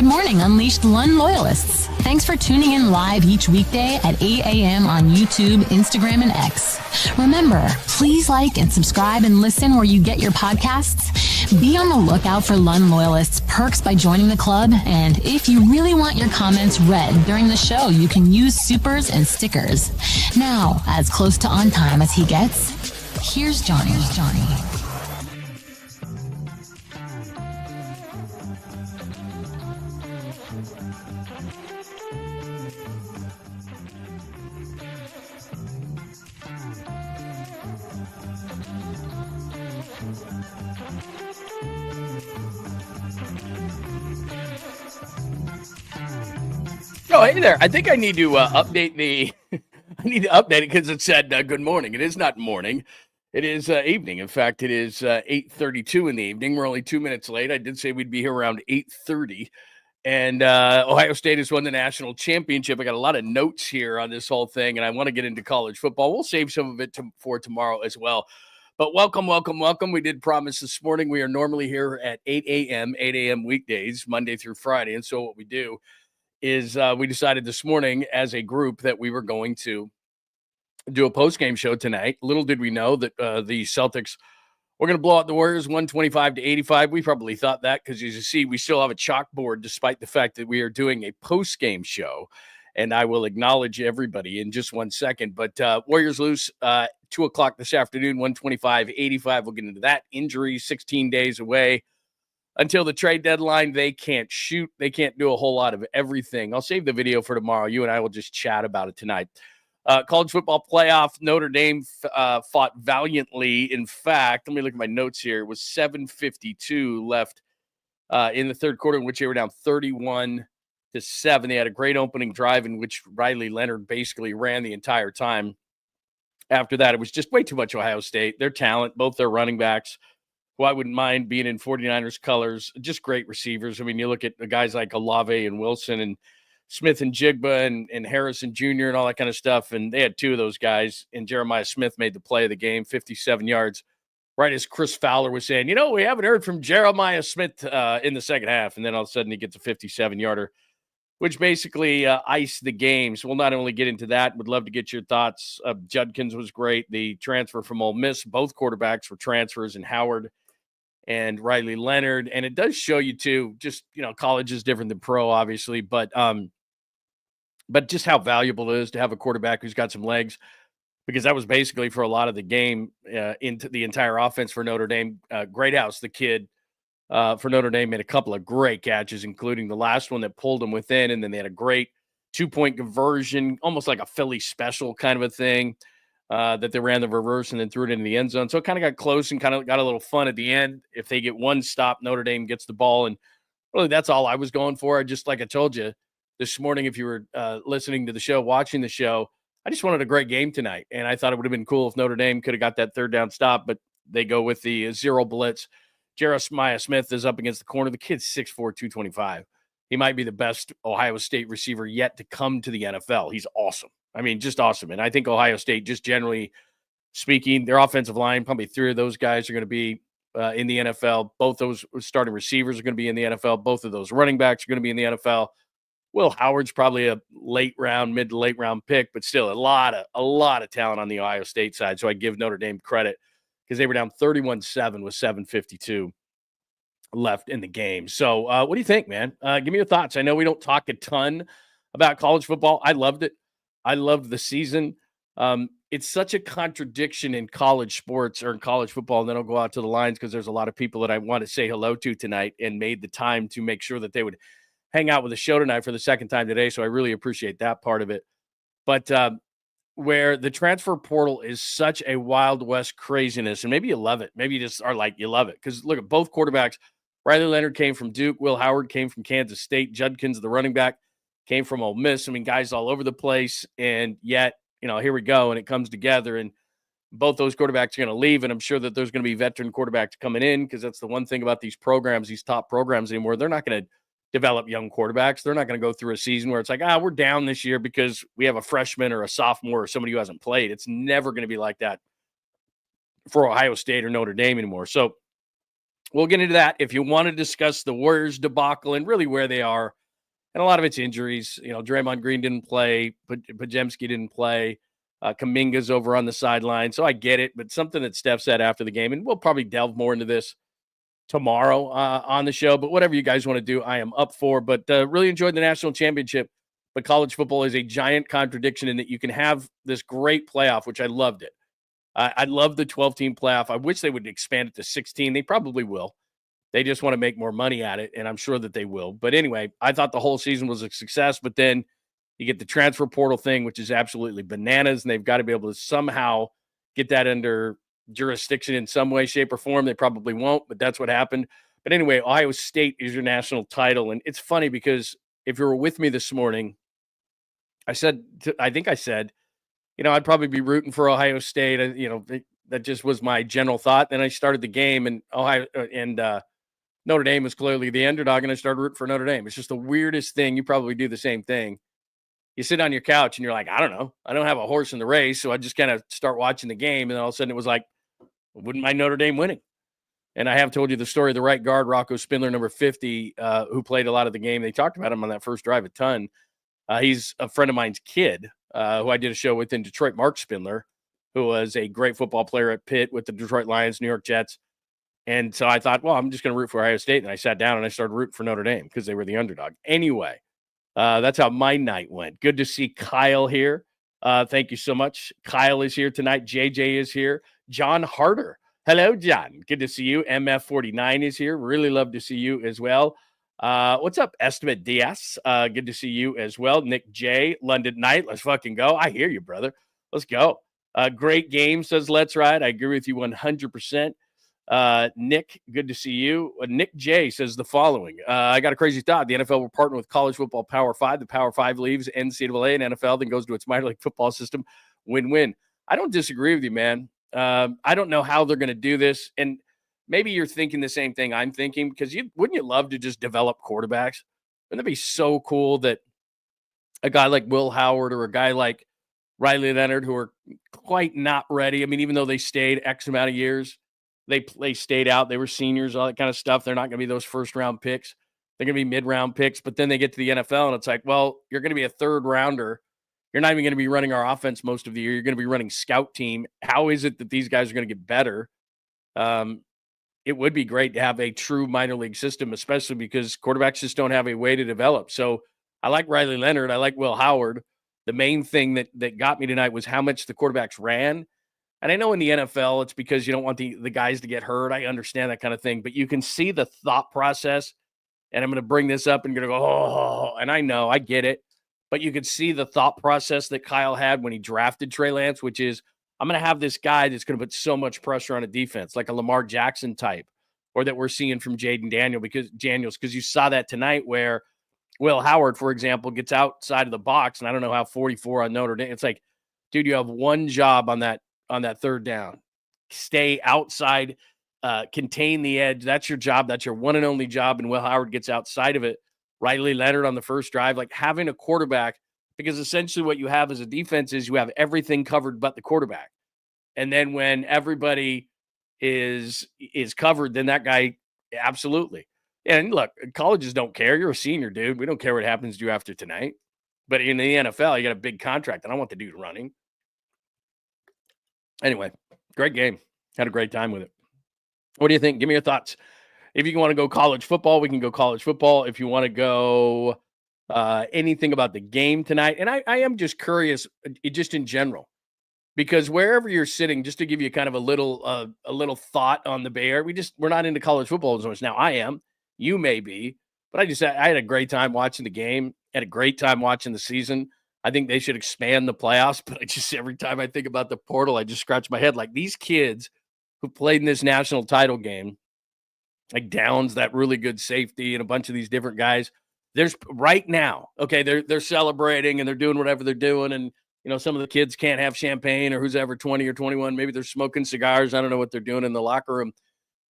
Good morning, Unleashed Lund loyalists. Thanks for tuning in live each weekday at 8 a.m. on YouTube, Instagram, and X. Remember, please like and subscribe and listen where you get your podcasts. Be on the lookout for Lund loyalists perks by joining the club. And if you really want your comments read during the show, you can use supers and stickers. Now, as close to on time as he gets, here's Johnny. Oh, hey there. I think I need to update it because it said good morning. It is not morning. It is evening. In fact, it is 8:32 in the evening. We're only 2 minutes late. I did say we'd be here around 8:30. And Ohio State has won the national championship. I got a lot of notes here on this whole thing, and I want to get into college football. We'll save some of it for tomorrow as well. But welcome. We did promise this morning we are normally here at 8 a.m. weekdays, Monday through Friday. And so what we do is we decided this morning as a group that we were going to do a post-game show tonight. Little did we know that the Celtics were going to blow out the Warriors 125-85. We probably thought that because, as you see, we still have a chalkboard despite the fact that we are doing a post-game show. And I will acknowledge everybody in just 1 second. But Warriors lose 2 o'clock this afternoon, 125-85. We'll get into that. Injury 16 days away. Until the trade deadline, they can't shoot. They can't do a whole lot of everything. I'll save the video for tomorrow. You and I will just chat about it tonight. College football playoff, Notre Dame fought valiantly. In fact, let me look at my notes here. It was 7:52 left in the third quarter, in which they were down 31-7. They had a great opening drive in which Riley Leonard basically ran the entire time. After that, it was just way too much Ohio State. Their talent, both their running backs, who I wouldn't mind being in 49ers colors, just great receivers. I mean, you look at the guys like 𝐬𝐫𝐫𝐿 and Wilson and Smith and 𝐬𝐮𝐫𝐫 and Harrison Jr. and all that kind of stuff, and they had 2 of those guys, and Jeremiah Smith made the play of the game, 57 yards, right as Chris Fowler was saying, we haven't heard from Jeremiah Smith in the second half, and then all of a sudden he gets a 57-yarder, which basically iced the game. So we'll not only get into that, would love to get your thoughts. Judkins was great. The transfer from Ole Miss, both quarterbacks were transfers, and Howard and Riley Leonard. And it does show you too, just, college is different than pro, obviously, but just how valuable it is to have a quarterback who's got some legs, because that was basically for a lot of the game into the entire offense for Notre Dame. Greathouse, the kid for Notre Dame, made a couple of great catches, including the last one that pulled them within. And then they had a great 2-point conversion, almost like a Philly special kind of a thing. That they ran the reverse and then threw it into the end zone. So it kind of got close and kind of got a little fun at the end. If they get one stop, Notre Dame gets the ball. And really, that's all I was going for. Like I told you this morning, if you were listening to the show, watching the show, I just wanted a great game tonight. And I thought it would have been cool if Notre Dame could have got that third down stop, but they go with the zero blitz. Jeremiah Smith is up against the corner. The kid's 6'4", 225. He might be the best Ohio State receiver yet to come to the NFL. He's awesome. I mean, just awesome. And I think Ohio State, just generally speaking, their offensive line, probably 3 of those guys are going to be in the NFL. Both those starting receivers are going to be in the NFL. Both of those running backs are going to be in the NFL. Will Howard's probably a mid to late round pick, but still a lot of talent on the Ohio State side. So I give Notre Dame credit because they were down 31-7 with 7:52 left in the game. So what do you think, man? Give me your thoughts. I know we don't talk a ton about college football. I loved it. I loved the season. It's such a contradiction in college sports or in college football. And then I'll go out to the lines because there's a lot of people that I want to say hello to tonight and made the time to make sure that they would hang out with the show tonight for the second time today. So I really appreciate that part of it. But where the transfer portal is such a Wild West craziness, and maybe you love it. Maybe you just are like, you love it. Because look at both quarterbacks. Riley Leonard came from Duke. Will Howard came from Kansas State. Judkins, the running back, came from Ole Miss. I mean, guys all over the place. And yet, here we go. And it comes together. And both those quarterbacks are going to leave. And I'm sure that there's going to be veteran quarterbacks coming in, because that's the one thing about these programs, these top programs anymore. They're not going to develop young quarterbacks. They're not going to go through a season where it's like, we're down this year because we have a freshman or a sophomore or somebody who hasn't played. It's never going to be like that for Ohio State or Notre Dame anymore. So we'll get into that. If you want to discuss the Warriors debacle and really where they are, and a lot of it's injuries. Draymond Green didn't play, 𝐃𝐨𝐬𝐵 didn't play. Kuminga's over on the sideline, so I get it. But something that Steph said after the game, and we'll probably delve more into this tomorrow on the show. But whatever you guys want to do, I am up for. But really enjoyed the national championship. But college football is a giant contradiction in that you can have this great playoff, which I loved it. I love the 12-team playoff. I wish they would expand it to 16. They probably will. They just want to make more money at it, and I'm sure that they will. But anyway, I thought the whole season was a success, but then you get the transfer portal thing, which is absolutely bananas, and they've got to be able to somehow get that under jurisdiction in some way, shape, or form. They probably won't, but that's what happened. But anyway, Ohio State is your national title, and it's funny because if you were with me this morning, I think I said, I'd probably be rooting for Ohio State. That just was my general thought. Then I started the game, and Notre Dame was clearly the underdog, and I started rooting for Notre Dame. It's just the weirdest thing. You probably do the same thing. You sit on your couch, and you're like, I don't know. I don't have a horse in the race, so I just kind of start watching the game, and then all of a sudden it was like, wouldn't mind Notre Dame winning? And I have told you the story of the right guard, Rocco Spindler, number 50, who played a lot of the game. They talked about him on that first drive a ton. He's a friend of mine's kid who I did a show with in Detroit, Mark Spindler, who was a great football player at Pitt with the Detroit Lions, New York Jets. And so I thought, well, I'm just going to root for Ohio State. And I sat down and I started rooting for Notre Dame because they were the underdog. Anyway, that's how my night went. Good to see Kyle here. Thank you so much. Kyle is here tonight. JJ is here. John Harder. Hello, John. Good to see you. MF49 is here. Really love to see you as well. What's up, Estimate Diaz? Good to see you as well. Nick J. London Knight. Let's fucking go. I hear you, brother. Let's go. Great game, says Let's Ride. I agree with you 100%. Nick, good to see you. Nick J says the following. I got a crazy thought. The NFL will partner with college football Power 5. The Power 5 leaves NCAA and NFL, then goes to its minor league football system. Win-win. I don't disagree with you, man. I don't know how they're going to do this. And maybe you're thinking the same thing I'm thinking, because wouldn't you love to just develop quarterbacks? Wouldn't it be so cool that a guy like Will Howard or a guy like Riley Leonard, who are quite not ready. I mean, even though they stayed X amount of years, they stayed out. They were seniors, all that kind of stuff. They're not going to be those first-round picks. They're going to be mid-round picks. But then they get to the NFL, and it's like, well, you're going to be a third-rounder. You're not even going to be running our offense most of the year. You're going to be running scout team. How is it that these guys are going to get better? It would be great to have a true minor league system, especially because quarterbacks just don't have a way to develop. So I like Riley Leonard. I like Will Howard. The main thing that got me tonight was how much the quarterbacks ran. And I know in the NFL, it's because you don't want the guys to get hurt. I understand that kind of thing. But you can see the thought process. And I'm going to bring this up and going to go, oh, and I know, I get it. But you could see the thought process that Kyle had when he drafted Trey Lance, which is, I'm going to have this guy that's going to put so much pressure on a defense, like a Lamar Jackson type, or that we're seeing from Jaden Daniels, because you saw that tonight where Will Howard, for example, gets outside of the box, and I don't know how 44 on Notre Dame. It's like, dude, you have one job on that third down. Stay outside, contain the edge. That's your job. That's your one and only job. And Will Howard gets outside of it. Riley Leonard on the first drive, like having a quarterback, because essentially what you have as a defense is you have everything covered but the quarterback. And then when everybody is covered, then that guy, absolutely. And look, colleges don't care. You're a senior, dude. We don't care what happens to you after tonight. But in the NFL, you got a big contract. I don't want the dude running. Anyway, great game. Had a great time with it. What do you think? Give me your thoughts. If you want to go college football, we can go college football. If you want to go anything about the game tonight, and I am just curious, just in general, because wherever you're sitting, just to give you kind of a little thought on the Bay Area, we're not into college football as much now. I am, you may be, but I had a great time watching the game. Had a great time watching the season. I think they should expand the playoffs, but every time I think about the portal, I just scratch my head. Like these kids who played in this national title game, like Downs, that really good safety, and a bunch of these different guys. There's right now, okay, they're celebrating and they're doing whatever they're doing, and some of the kids can't have champagne, or who's ever 20 or 21. Maybe they're smoking cigars. I don't know what they're doing in the locker room.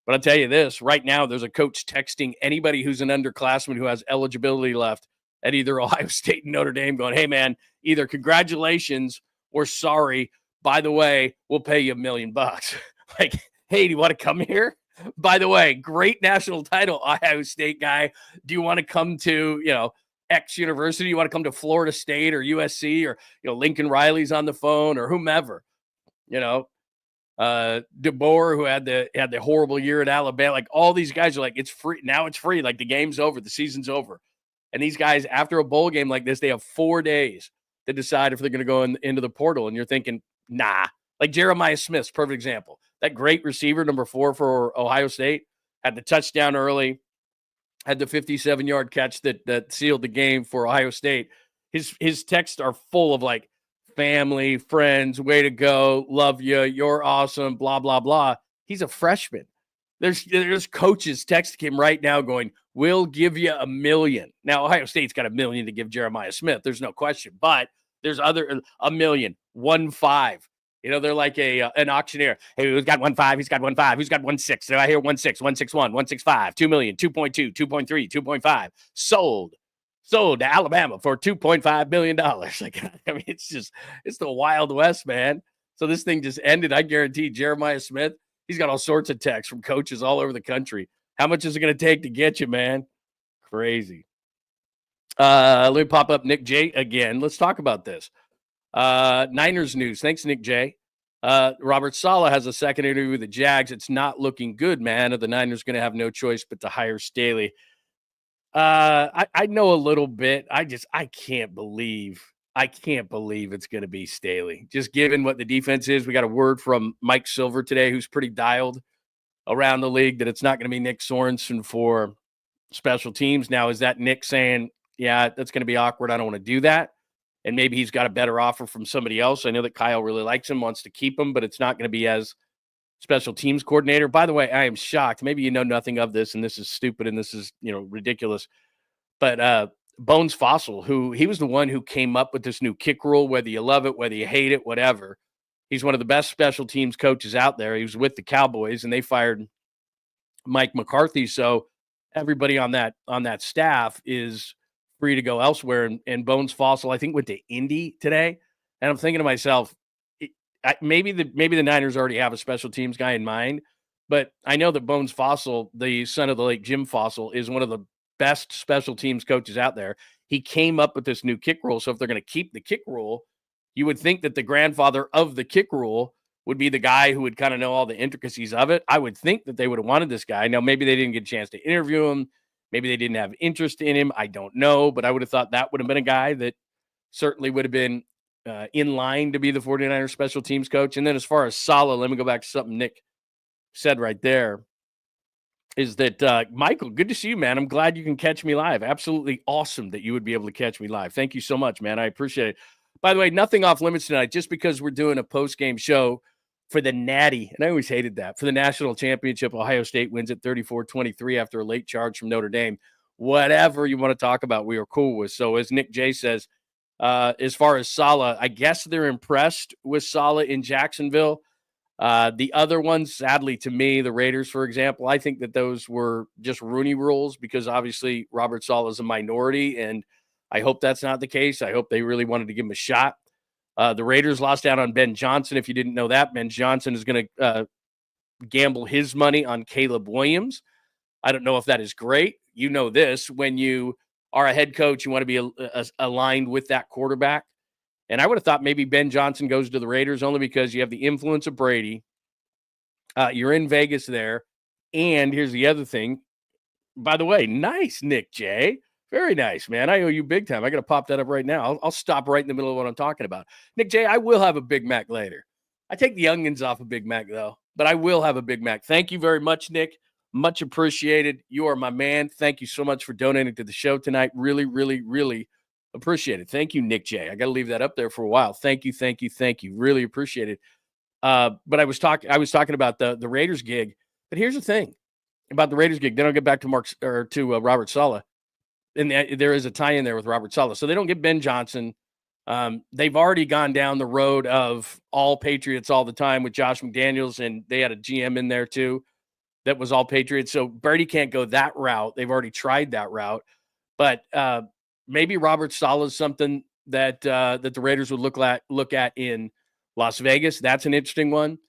But I'll tell you this, right now there's a coach texting anybody who's an underclassman who has eligibility left at either Ohio State and Notre Dame going, hey, man, either congratulations or sorry. By the way, we'll pay you $1 million. Like, hey, do you want to come here? By the way, great national title, Ohio State guy. Do you want to come to, X university? You want to come to Florida State or USC or, Lincoln Riley's on the phone or whomever, DeBoer, who had the horrible year at Alabama. Like all these guys are like, it's free. Now it's free. Like the game's over. The season's over. And these guys, after a bowl game like this, they have 4 days to decide if they're going to go into the portal. And you're thinking, nah. Like Jeremiah Smith's perfect example. That great receiver, number 4 for Ohio State, had the touchdown early, had the 57-yard catch that sealed the game for Ohio State. His texts are full of like family, friends, way to go, love you, you're awesome, blah, blah, blah. He's a freshman. There's coaches texting him right now going, we'll give you $1 million. Now, Ohio State's got $1 million to give Jeremiah Smith. There's no question. But there's $1 million, 1.5. They're like an auctioneer. Hey, who's got 1.5? He's got 1.5. Who's got 1.6? So I hear 1.6, 1.61, 1.65, 2 million, 2.2, 2.3, 2.5. Sold to Alabama for $2.5 million. Like, I mean, it's the Wild West, man. So this thing just ended. I guarantee Jeremiah Smith, he's got all sorts of texts from coaches all over the country. How much is it going to take to get you, man? Crazy. Let me pop up Nick J again. Let's talk about this. Niners news. Thanks, Nick J. Robert Saleh has a second interview with the Jags. It's not looking good, man. The Niners going to have no choice but to hire Staley. I know a little bit. I can't believe it's going to be Staley. Just given what the defense is, we got a word from Mike Silver today, who's pretty dialed around the league, that it's not going to be Nick Sorensen for special teams. Now, is that Nick saying, yeah, that's going to be awkward, I don't want to do that? And maybe he's got a better offer from somebody else. I know that Kyle really likes him, wants to keep him, but it's not going to be as special teams coordinator. By the way, I am shocked. Maybe you know nothing of this, and this is stupid, and this is, ridiculous. But Bones Fossil, who he was the one who came up with this new kick rule, whether you love it, whether you hate it, whatever. He's one of the best special teams coaches out there. He was with the Cowboys, and they fired Mike McCarthy. So everybody on that staff is free to go elsewhere. And Bones Fossil, I think, went to Indy today. And I'm thinking to myself, maybe the Niners already have a special teams guy in mind, but I know that Bones Fossil, the son of the late Jim Fossil, is one of the best special teams coaches out there. He came up with this new kick rule. So if they're going to keep the kick rule, you would think that the grandfather of the kick rule would be the guy who would kind of know all the intricacies of it. I would think that they would have wanted this guy. Now, maybe they didn't get a chance to interview him. Maybe they didn't have interest in him. I don't know, but I would have thought that would have been a guy that certainly would have been in line to be the 49ers special teams coach. And then as far as Saleh, let me go back to something Nick said right there, is that, Michael, good to see you, man. I'm glad you can catch me live. Absolutely awesome that you would be able to catch me live. Thank you so much, man. I appreciate it. By the way, nothing off limits tonight, just because we're doing a post-game show for the Natty, and I always hated that, for the national championship. Ohio State wins at 34-23 after a late charge from Notre Dame. Whatever you want to talk about, we are cool with. So as Nick J says, as far as Saleh, I guess they're impressed with Saleh in Jacksonville. The other ones, sadly to me, the Raiders, for example, I think that those were just Rooney rules, because obviously Robert Saleh is a minority, and I hope that's not the case. I hope they really wanted to give him a shot. The Raiders lost out on Ben Johnson. If you didn't know that, Ben Johnson is going to gamble his money on Caleb Williams. I don't know if that is great. You know this, when you are a head coach, you want to be aligned with that quarterback. And I would have thought maybe Ben Johnson goes to the Raiders only because you have the influence of Brady. You're in Vegas there. And here's the other thing. By the way, nice, Nick J. Very nice, man. I owe you big time. I got to pop that up right now. I'll stop right in the middle of what I'm talking about. Nick J, I will have a Big Mac later. I take the onions off a Big Mac, though. But I will have a Big Mac. Thank you very much, Nick. Much appreciated. You are my man. Thank you so much for donating to the show tonight. Really, really, really appreciate it. Thank you, Nick J. I got to leave that up there for a while. Thank you, thank you, thank you. Really appreciate it. But I was talking about the Raiders gig. But here's the thing about the Raiders gig. Then I'll get back to Robert Saleh. And there is a tie in there with Robert Saleh. So they don't get Ben Johnson. They've already gone down the road of all Patriots all the time with Josh McDaniels, and they had a GM in there too that was all Patriots. So Brady can't go that route. They've already tried that route. But maybe Robert Saleh is something that the Raiders would look at in Las Vegas. That's an interesting one.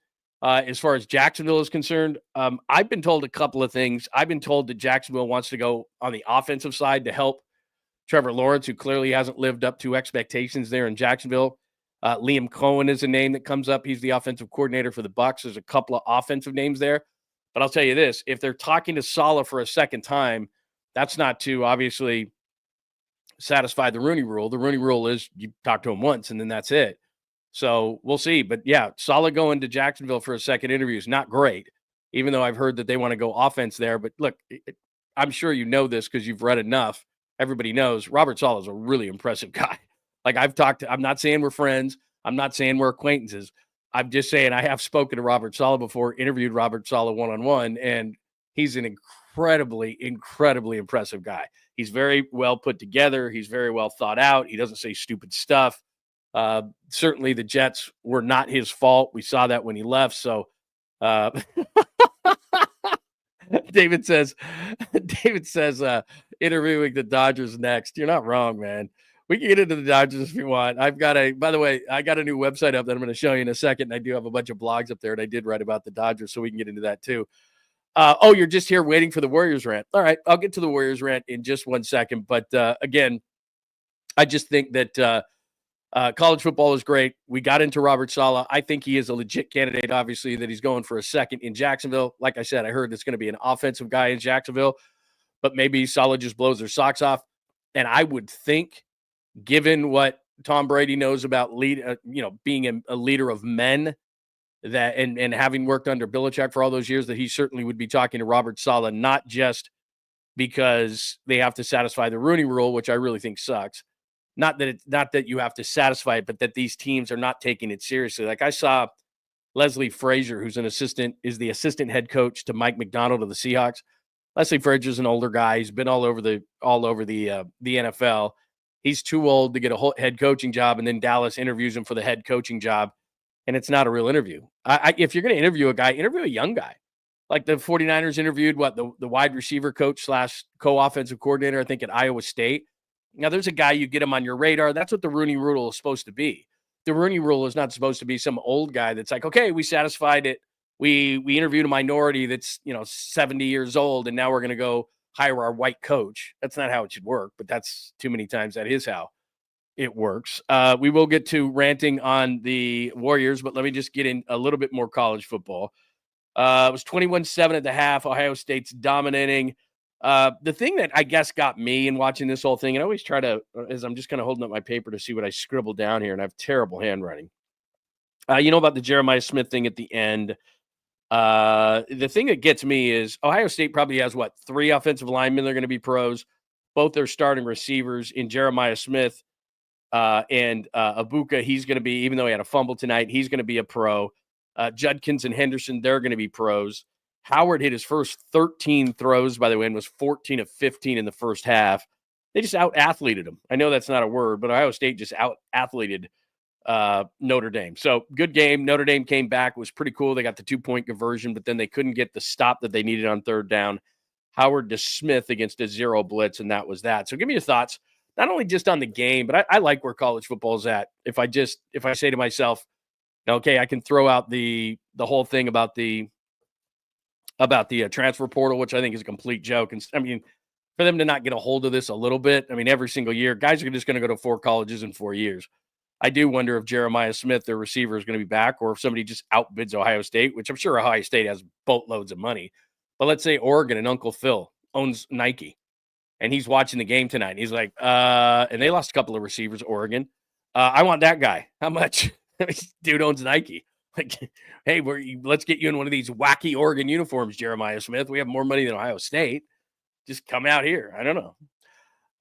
As far as Jacksonville is concerned, I've been told a couple of things. I've been told that Jacksonville wants to go on the offensive side to help Trevor Lawrence, who clearly hasn't lived up to expectations there in Jacksonville. Liam Cohen is a name that comes up. He's the offensive coordinator for the Bucs. There's a couple of offensive names there. But I'll tell you this, if they're talking to Saleh for a second time, that's not to obviously satisfy the Rooney Rule. The Rooney Rule is you talk to him once and then that's it. So we'll see. But yeah, Saleh going to Jacksonville for a second interview is not great, even though I've heard that they want to go offense there. But look, I'm sure you know this because you've read enough. Everybody knows Robert Saleh is a really impressive guy. Like I'm not saying we're friends. I'm not saying we're acquaintances. I'm just saying I have spoken to Robert Saleh before, interviewed Robert Saleh one-on-one, and he's an incredibly, incredibly impressive guy. He's very well put together. He's very well thought out. He doesn't say stupid stuff. Certainly the Jets were not his fault. We saw that when he left. So David says, interviewing the Dodgers next. You're not wrong, man. We can get into the Dodgers if you want. By the way, I got a new website up that I'm going to show you in a second. And I do have a bunch of blogs up there, and I did write about the Dodgers, so we can get into that too. You're just here waiting for the Warriors rant. All right, I'll get to the Warriors rant in just 1 second. But again, I just think that college football is great. We got into Robert Saleh. I think he is a legit candidate, obviously, that he's going for a second in Jacksonville. Like I said, I heard it's going to be an offensive guy in Jacksonville, but maybe Saleh just blows their socks off. And I would think, given what Tom Brady knows about being a leader of men, that and having worked under Belichick for all those years, that he certainly would be talking to Robert Saleh, not just because they have to satisfy the Rooney Rule, which I really think sucks. Not that you have to satisfy it, but that these teams are not taking it seriously. Like I saw Leslie Frazier, who's is the assistant head coach to Mike McDonald of the Seahawks. Leslie Frazier's an older guy. He's been all over the NFL. He's too old to get a head coaching job, and then Dallas interviews him for the head coaching job, and it's not a real interview. If you're going to interview a guy, interview a young guy. Like the 49ers interviewed the wide receiver coach / co-offensive coordinator, I think, at Iowa State. Now, there's a guy, you get him on your radar. That's what the Rooney Rule is supposed to be. The Rooney Rule is not supposed to be some old guy that's like, okay, we satisfied it. We interviewed a minority that's 70 years old, and now we're going to go hire our white coach. That's not how it should work, but that's too many times that is how it works. We will get to ranting on the Warriors, but let me just get in a little bit more college football. It was 21-7 at the half. Ohio State's dominating. The thing that I guess got me in watching this whole thing, and I always try to, as I'm just kind of holding up my paper to see what I scribbled down here, and I have terrible handwriting. About the Jeremiah Smith thing at the end. The thing that gets me is Ohio State probably has, 3 offensive linemen that are going to be pros. Both their starting receivers in Jeremiah Smith and Abuka. He's going to be, even though he had a fumble tonight, he's going to be a pro. Judkins and Henderson, they're going to be pros. Howard hit his first 13 throws, by the way, and was 14 of 15 in the first half. They just out-athleted him. I know that's not a word, but Ohio State just out-athleted Notre Dame. So good game. Notre Dame came back. It was pretty cool. They got the 2-point conversion, but then they couldn't get the stop that they needed on third down. Howard to Smith against a 0 blitz, and that was that. So give me your thoughts, not only just on the game, but I like where college football is at. If I say to myself, okay, I can throw out the whole thing about the transfer portal, which I think is a complete joke. And I mean, for them to not get a hold of this a little bit, I mean, every single year, guys are just going to go to 4 colleges in 4 years. I do wonder if Jeremiah Smith, their receiver, is going to be back, or if somebody just outbids Ohio State, which I'm sure Ohio State has boatloads of money. But let's say Oregon and Uncle Phil owns Nike, and he's watching the game tonight. And he's like, and they lost a couple of receivers, Oregon. I want that guy. How much? Dude owns Nike. Like, hey, let's get you in one of these wacky Oregon uniforms, Jeremiah Smith. We have more money than Ohio State. Just come out here. I don't know.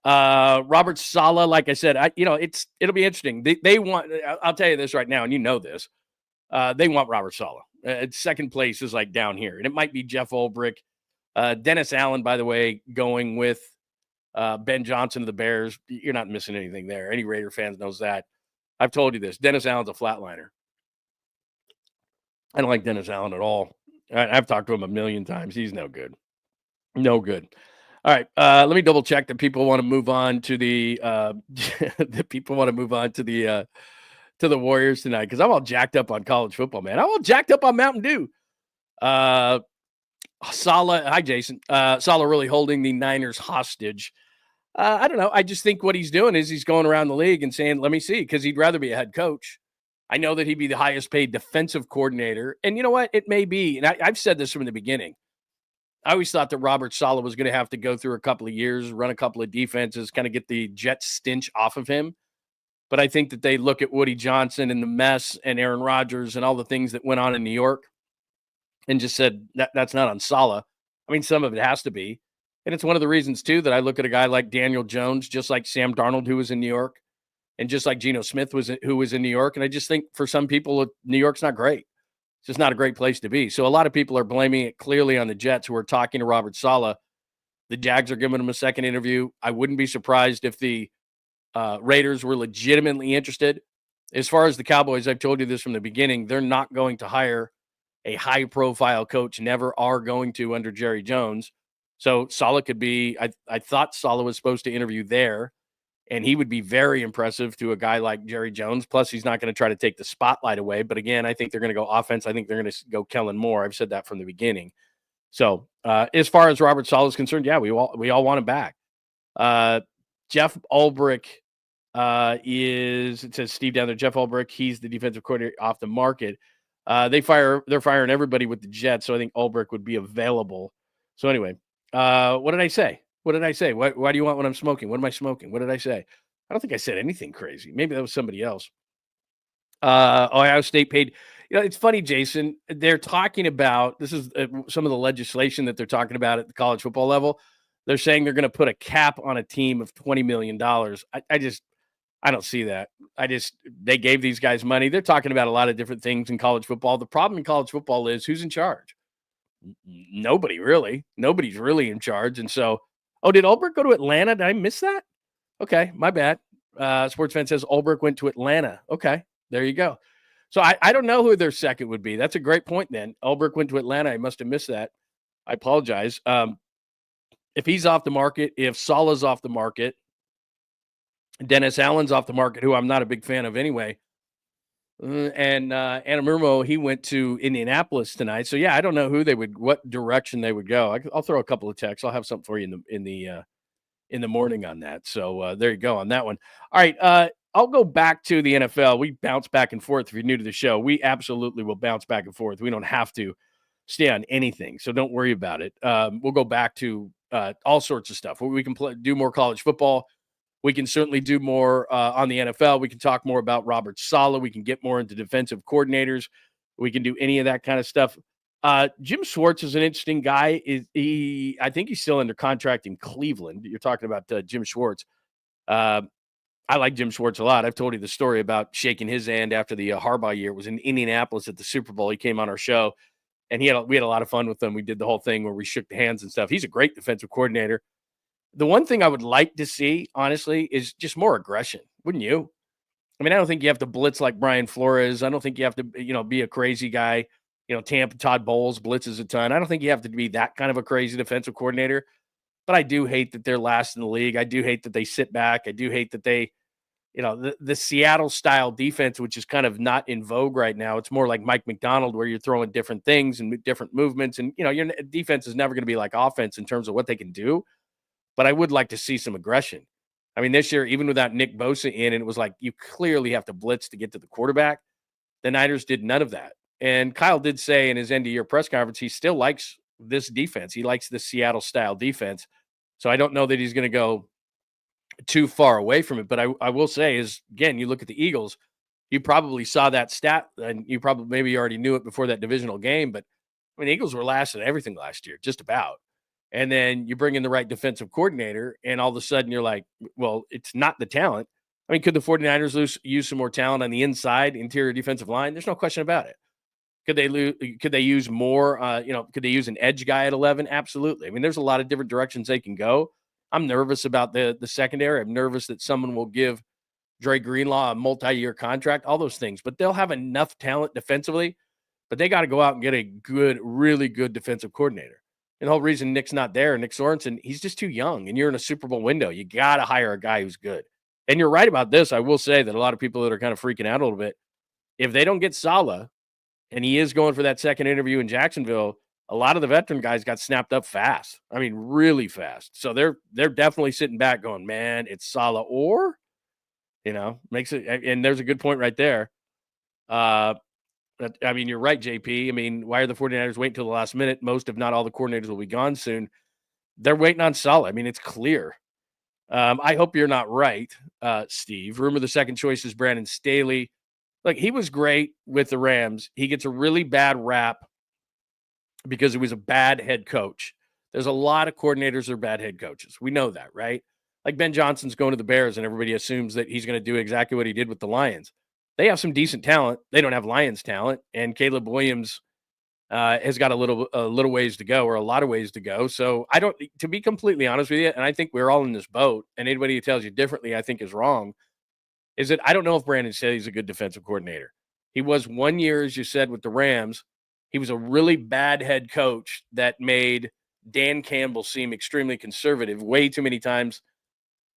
Robert Saleh, like I said, it'll be interesting. They want. I'll tell you this right now, and you know this. They want Robert Saleh. Second place is like down here, and it might be Jeff Ulbrich, Dennis Allen. By the way, going with Ben Johnson of the Bears. You're not missing anything there. Any Raider fans knows that. I've told you this. Dennis Allen's a flatliner. I don't like Dennis Allen at all. I've talked to him a million times. He's no good. No good. All right. Let me double check that people want to move on to the to the Warriors tonight because I'm all jacked up on college football, man. I'm all jacked up on Mountain Dew. Saleh, hi, Jason. Saleh really holding the Niners hostage. I don't know. I just think what he's doing is he's going around the league and saying, let me see, because he'd rather be a head coach. I know that he'd be the highest paid defensive coordinator. And you know what? It may be. And I've said this from the beginning. I always thought that Robert Saleh was going to have to go through a couple of years, run a couple of defenses, kind of get the Jets stench off of him. But I think that they look at Woody Johnson and the mess and Aaron Rodgers and all the things that went on in New York and just said that's not on Saleh. I mean, some of it has to be. And it's one of the reasons, too, that I look at a guy like Daniel Jones, just like Sam Darnold, who was in New York, and just like Geno Smith, who was in New York. And I just think for some people, New York's not great. It's just not a great place to be. So a lot of people are blaming it clearly on the Jets who are talking to Robert Saleh. The Jags are giving him a second interview. I wouldn't be surprised if the Raiders were legitimately interested. As far as the Cowboys, I've told you this from the beginning, they're not going to hire a high-profile coach, never are going to under Jerry Jones. So Saleh could be – I thought Saleh was supposed to interview there, and he would be very impressive to a guy like Jerry Jones. Plus, he's not going to try to take the spotlight away. But, again, I think they're going to go offense. I think they're going to go Kellen Moore. I've said that from the beginning. So, as far as Robert Saleh is concerned, yeah, we all want him back. Jeff Ulbrich it says Steve down there, Jeff Ulbrich, he's the defensive coordinator off the market. They're firing everybody with the Jets, so I think Ulbrich would be available. So anyway, what did I say? Why do you want what I'm smoking? What am I smoking? What did I say? I don't think I said anything crazy. Maybe that was somebody else. Ohio State paid. You know, it's funny, Jason. They're talking about this is some of the legislation that they're talking about at the college football level. They're saying they're going to put a cap on a team of $20 million. I don't see that. They gave these guys money. They're talking about a lot of different things in college football. The problem in college football is who's in charge? Nobody really. Nobody's really in charge. And so, did Ulbrich go to Atlanta? Did I miss that? Okay, my bad. Sports Fan says Ulbrich went to Atlanta. Okay, there you go. So I don't know who their second would be. That's a great point then. Ulbrich went to Atlanta. I must have missed that. I apologize. If he's off the market, if Saleh's off the market, Dennis Allen's off the market, who I'm not a big fan of anyway. And Anamirmo, he went to Indianapolis tonight. So yeah, I don't know what direction they would go. I'll throw a couple of texts. I'll have something for you in the morning on that. So there you go on that one. All right, I'll go back to the NFL. We bounce back and forth. If you're new to the show, we absolutely will bounce back and forth. We don't have to stay on anything, so don't worry about it. We'll go back to all sorts of stuff. We can do more college football. We can certainly do more on the NFL. We can talk more about Robert Saleh. We can get more into defensive coordinators. We can do any of that kind of stuff. Jim Schwartz is an interesting guy. I think he's still under contract in Cleveland. You're talking about Jim Schwartz. I like Jim Schwartz a lot. I've told you the story about shaking his hand after the Harbaugh year. It was in Indianapolis at the Super Bowl. He came on our show, and we had a lot of fun with him. We did the whole thing where we shook the hands and stuff. He's a great defensive coordinator. The one thing I would like to see, honestly, is just more aggression. Wouldn't you? I mean, I don't think you have to blitz like Brian Flores. I don't think you have to, be a crazy guy. Tampa Todd Bowles blitzes a ton. I don't think you have to be that kind of a crazy defensive coordinator. But I do hate that they're last in the league. I do hate that they sit back. I do hate that they, the Seattle-style defense, which is kind of not in vogue right now. It's more like Mike McDonald, where you're throwing different things and different movements. And, your defense is never going to be like offense in terms of what they can do. But I would like to see some aggression. I mean, this year, even without Nick Bosa in, and it was like you clearly have to blitz to get to the quarterback. The Niners did none of that. And Kyle did say in his end-of-year press conference he still likes this defense. He likes the Seattle-style defense. So I don't know that he's going to go too far away from it. But I will say is, again, you look at the Eagles, you probably saw that stat, and you probably maybe already knew it before that divisional game. But I mean, the Eagles were last in everything last year, just about. And then you bring in the right defensive coordinator, and all of a sudden you're like, well, it's not the talent. I mean, could the 49ers use some more talent on the inside, interior defensive line? There's no question about it. Could they use more, could they use an edge guy at 11? Absolutely. I mean, there's a lot of different directions they can go. I'm nervous about the secondary. I'm nervous that someone will give Dre Greenlaw a multi-year contract, all those things. But they'll have enough talent defensively, but they got to go out and get a really good defensive coordinator. And the whole reason Nick's not there, Nick Sorensen, he's just too young, and you're in a Super Bowl window. You got to hire a guy who's good. And you're right about this. I will say that a lot of people that are kind of freaking out a little bit, if they don't get Saleh, and he is going for that second interview in Jacksonville, a lot of the veteran guys got snapped up fast. I mean, really fast. So they're definitely sitting back going, man, it's Saleh or, makes it. And there's a good point right there. I mean, you're right, JP. I mean, why are the 49ers waiting until the last minute? Most, if not all, the coordinators will be gone soon. They're waiting on Saleh. I mean, it's clear. I hope you're not right, Steve. Rumor the second choice is Brandon Staley. Look, he was great with the Rams. He gets a really bad rap because he was a bad head coach. There's a lot of coordinators that are bad head coaches. We know that, right? Like Ben Johnson's going to the Bears, and everybody assumes that he's going to do exactly what he did with the Lions. They have some decent talent. They don't have Lions talent, and Caleb Williams has got a little ways to go, or a lot of ways to go. So to be completely honest with you, and I think we're all in this boat, and anybody who tells you differently, I think is wrong, is that I don't know if Brandon Staley's a good defensive coordinator. He was 1 year, as you said, with the Rams. He was a really bad head coach that made Dan Campbell seem extremely conservative way too many times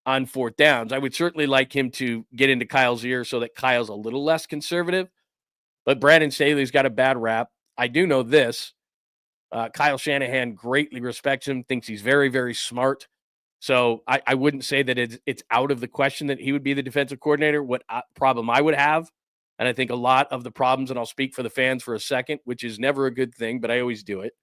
on fourth downs. I would certainly like him to get into Kyle's ear so that Kyle's a little less conservative. But Brandon Staley's got a bad rap. I do know this. Kyle Shanahan greatly respects him, thinks he's very, very smart. So I wouldn't say that it's out of the question that he would be the defensive coordinator. What problem I would have, and I think a lot of the problems, and I'll speak for the fans for a second, which is never a good thing, but I always do it,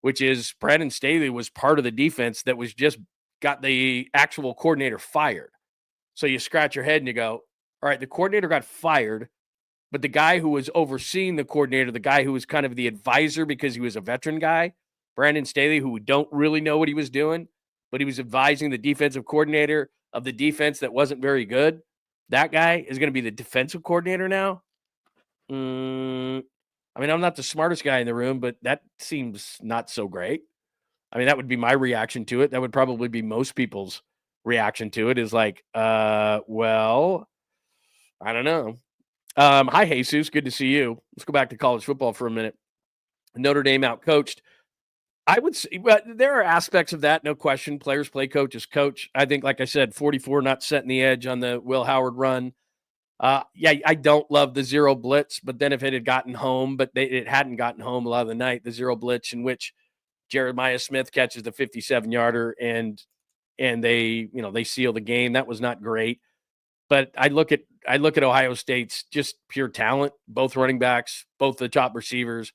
which is Brandon Staley was part of the defense that was just got the actual coordinator fired. So you scratch your head and you go, all right, the coordinator got fired, but the guy who was overseeing the coordinator, the guy who was kind of the advisor because he was a veteran guy, Brandon Staley, who we don't really know what he was doing, but he was advising the defensive coordinator of the defense that wasn't very good. That guy is going to be the defensive coordinator now. I mean, I'm not the smartest guy in the room, but that seems not so great. I mean, that would be my reaction to it. That would probably be most people's reaction to it, is like, well, I don't know. Hi, Jesus. Good to see you. Let's go back to college football for a minute. Notre Dame outcoached. I would say, but there are aspects of that, no question. Players play, coaches coach. I think, like I said, 44 not setting the edge on the Will Howard run. Yeah, I don't love the zero blitz, but then if it had gotten home, but it hadn't gotten home a lot of the night, the zero blitz in which Jeremiah Smith catches the 57-yarder and they seal the game. That was not great. But I look at Ohio State's just pure talent, both running backs, both the top receivers,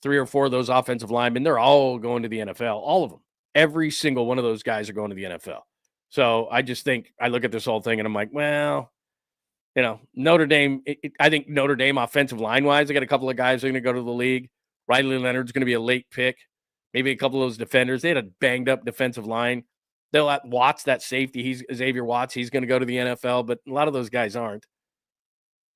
3 or 4 of those offensive linemen, they're all going to the NFL, all of them. Every single one of those guys are going to the NFL. So I just think I look at this whole thing and I'm like, well, Notre Dame, I think Notre Dame offensive line-wise, they got a couple of guys that are going to go to the league. Riley Leonard's going to be a late pick. Maybe a couple of those defenders. They had a banged-up defensive line. They'll let Watts, that safety, Xavier Watts, he's going to go to the NFL, but a lot of those guys aren't.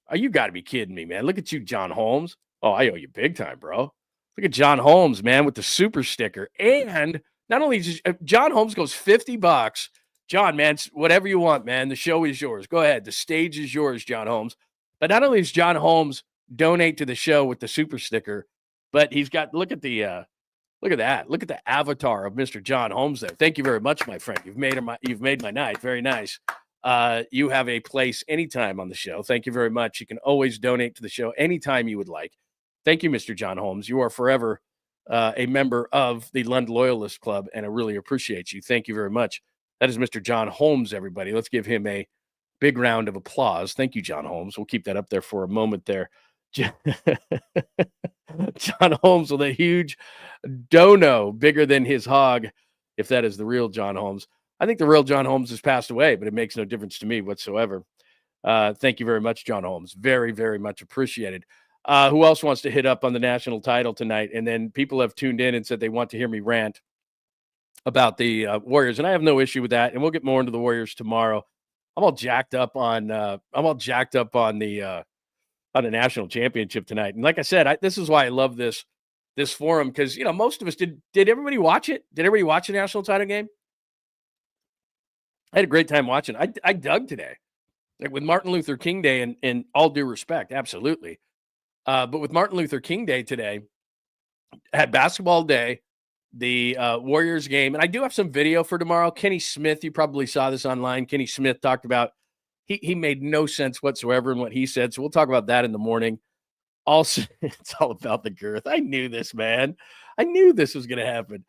Oh, you got to be kidding me, man. Look at you, John Holmes. Oh, I owe you big time, bro. Look at John Holmes, man, with the super sticker. And not only just, John Holmes goes $50. John, man, whatever you want, man. The show is yours. Go ahead. The stage is yours, John Holmes. But not only does John Holmes donate to the show with the super sticker, but he's got, look at that. Look at the avatar of Mr. John Holmes there. Thank you very much, my friend. You've made my night. Very nice. You have a place anytime on the show. Thank you very much. You can always donate to the show anytime you would like. Thank you, Mr. John Holmes. You are forever a member of the Lund Loyalist Club, and I really appreciate you. Thank you very much. That is Mr. John Holmes, everybody. Let's give him a big round of applause. Thank you, John Holmes. We'll keep that up there for a moment there. John Holmes with a huge dono, bigger than his hog, if that is the real John Holmes. I think the real John Holmes has passed away, but it makes no difference to me whatsoever. Thank you very much, John Holmes. Very, very much appreciated. Who else wants to hit up on the national title tonight? And then people have tuned in and said they want to hear me rant about the Warriors, and I have no issue with that. And we'll get more into the Warriors tomorrow. I'm all jacked up on the national championship tonight. And like I said, this is why I love this forum, because most of us did everybody watch it? Did everybody watch the national title game? I had a great time watching. I dug today, like with Martin Luther King Day, and all due respect, absolutely. But with Martin Luther King Day today, I had basketball day, the Warriors game. And I do have some video for tomorrow. Kenny Smith, you probably saw this online. Kenny Smith talked about he made no sense whatsoever in what he said. So we'll talk about that in the morning. Also, it's all about the girth. I knew this, man. I knew this was going to happen.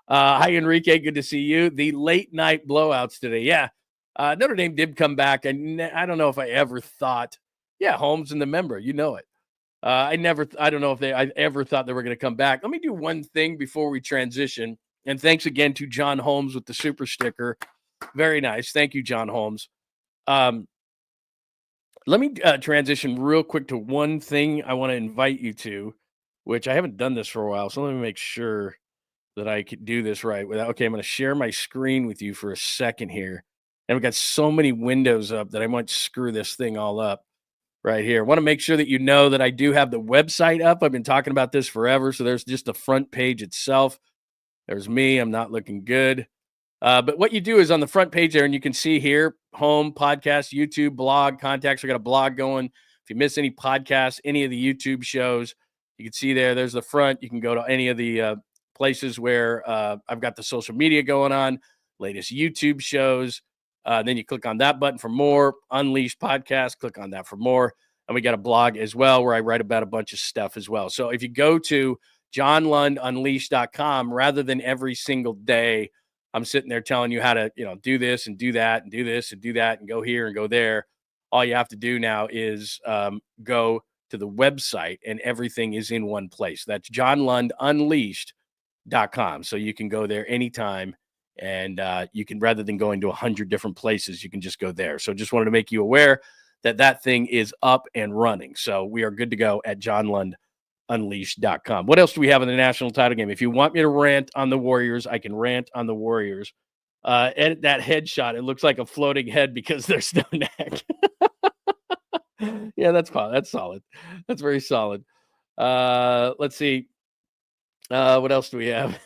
Hi, Enrique. Good to see you. The late night blowouts today. Yeah. Notre Dame did come back. I don't know if I ever thought, Holmes and the member, you know it. I don't know if I ever thought they were going to come back. Let me do one thing before we transition. And thanks again to John Holmes with the super sticker. Very nice. Thank you, John Holmes. Let me transition real quick to one thing I want to invite you to, which I haven't done this for a while. So let me make sure that I could do this right. Okay, I'm going to share my screen with you for a second here. And I've got so many windows up that I might screw this thing all up right here. I want to make sure that you know that I do have the website up. I've been talking about this forever. So there's just the front page itself. There's me. I'm not looking good. But what you do is on the front page there, and you can see here, home, podcast, YouTube, blog, contacts. I got a blog going. If you miss any podcasts, any of the YouTube shows, you can see there's the front. You can go to any of the places where I've got the social media going on, latest YouTube shows. Then you click on that button for more. Unleashed podcast, click on that for more. And we got a blog as well where I write about a bunch of stuff as well. So if you go to johnlundunleashed.com, rather than every single day, I'm sitting there telling you how to, do this and do that and do this and do that and go here and go there. All you have to do now is go to the website, and everything is in one place. That's johnlundunleashed.com. So you can go there anytime, and you can, rather than going to 100 different places, you can just go there. So just wanted to make you aware that thing is up and running. So we are good to go at johnlundunleashed.com. What else do we have in the national title game? If you want me to rant on the Warriors, I can rant on the Warriors. Edit that headshot. It looks like a floating head because there's no neck. Yeah, that's fine. That's solid. That's very solid. Let's see. What else do we have?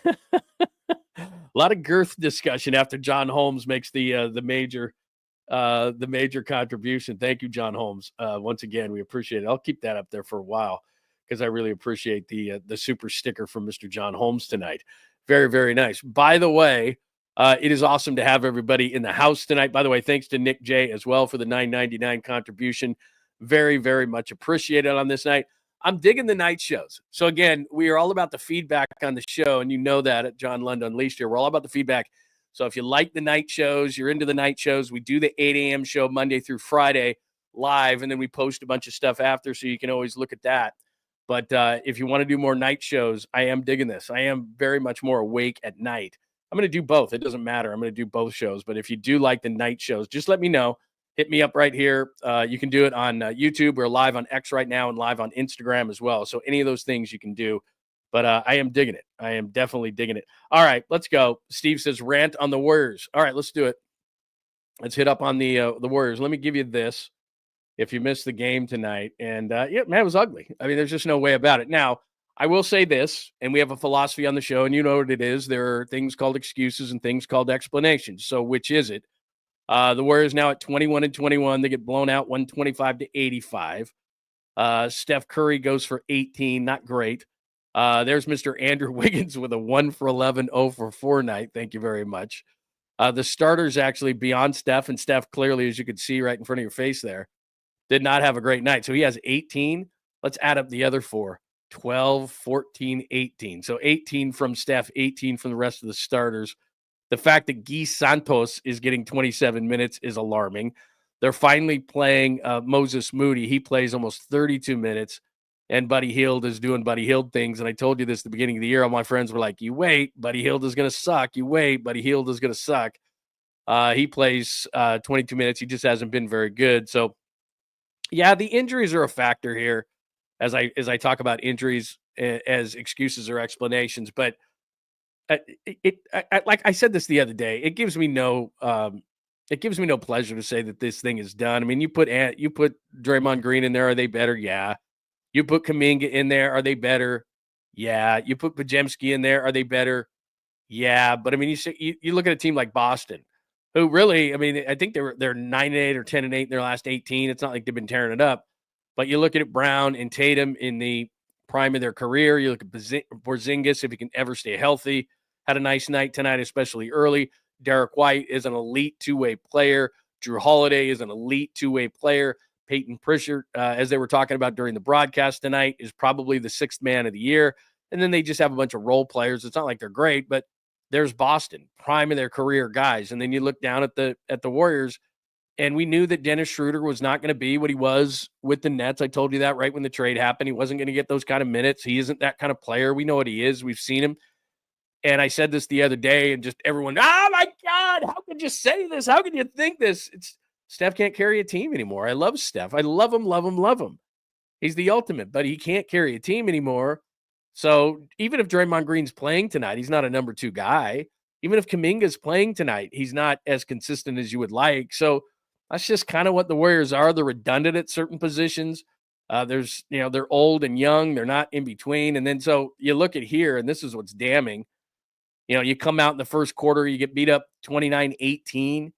A lot of girth discussion after John Holmes makes the major contribution. Thank you, John Holmes. Once again, we appreciate it. I'll keep that up there for a while because I really appreciate the super sticker from Mr. John Holmes tonight. Very, very nice. By the way, it is awesome to have everybody in the house tonight. By the way, thanks to Nick J as well for the $9.99 contribution. Very, very much appreciated on this night. I'm digging the night shows. So again, we are all about the feedback on the show, and you know that at John Lund Unleashed here. We're all about the feedback. So if you like the night shows, you're into the night shows, we do the 8 a.m. show Monday through Friday live, and then we post a bunch of stuff after, so you can always look at that. But if you want to do more night shows, I am digging this. I am very much more awake at night. I'm going to do both. It doesn't matter. I'm going to do both shows. But if you do like the night shows, just let me know. Hit me up right here. You can do it on YouTube. We're live on X right now and live on Instagram as well. So any of those things you can do. But I am digging it. I am definitely digging it. All right, let's go. Steve says rant on the Warriors. All right, let's do it. Let's hit up on the Warriors. Let me give you this. If you missed the game tonight, and yeah, man, it was ugly. I mean, there's just no way about it. Now, I will say this, and we have a philosophy on the show, and you know what it is. There are things called excuses and things called explanations. So which is it? The Warriors now at 21-21. They get blown out 125-85. Steph Curry goes for 18. Not great. There's Mr. Andrew Wiggins with a 1 for 11, 0 for 4 night. Thank you very much. The starters actually beyond Steph, and Steph clearly, as you can see right in front of your face there, did not have a great night. So he has 18. Let's add up the other four. 12, 14, 18. So 18 from Steph, 18 from the rest of the starters. The fact that 𝐬𝐮𝐬𝐫𝐷𝐻 is getting 27 minutes is alarming. They're finally playing Moses Moody. He plays almost 32 minutes, and Buddy Hield is doing Buddy Hield things. And I told you this at the beginning of the year. All my friends were like, you wait, Buddy Hield is going to suck. You wait, Buddy Hield is going to suck. He plays 22 minutes. He just hasn't been very good. So, yeah, the injuries are a factor here as I talk about injuries as excuses or explanations. But like I said this the other day, it gives me no pleasure to say that this thing is done. I mean, you put Draymond Green in there, are they better? Yeah. You put Kuminga in there, are they better? Yeah. You put Podziemski in there, are they better? Yeah. But I mean, you look at a team like Boston, who really, I mean, I think they're 9-8 or 10-8 in their last 18. It's not like they've been tearing it up. But you look at Brown and Tatum in the prime of their career. You look at Porzingis, if he can ever stay healthy. had a nice night tonight, especially early. Derek White is an elite two-way player. Jrue Holiday is an elite two-way player. Peyton Pritchard, as they were talking about during the broadcast tonight, is probably the sixth man of the year. And then they just have a bunch of role players. It's not like they're great, but there's Boston, prime of their career guys. And then you look down at the Warriors, and we knew that Dennis Schroeder was not going to be what he was with the Nets. I told you that right when the trade happened. He wasn't going to get those kind of minutes. He isn't that kind of player. We know what he is. We've seen him. And I said this the other day, and just everyone, oh my God, how could you say this? How could you think this? Steph can't carry a team anymore. I love Steph. I love him, love him, love him. He's the ultimate, but he can't carry a team anymore. So even if Draymond Green's playing tonight, he's not a number 2 guy. Even if Kuminga's playing tonight, he's not as consistent as you would like. So that's just kind of what the Warriors are. They're redundant at certain positions. They're old and young. They're not in between. And then so you look at here, and this is what's damning. You come out in the first quarter, you get beat up 29-18.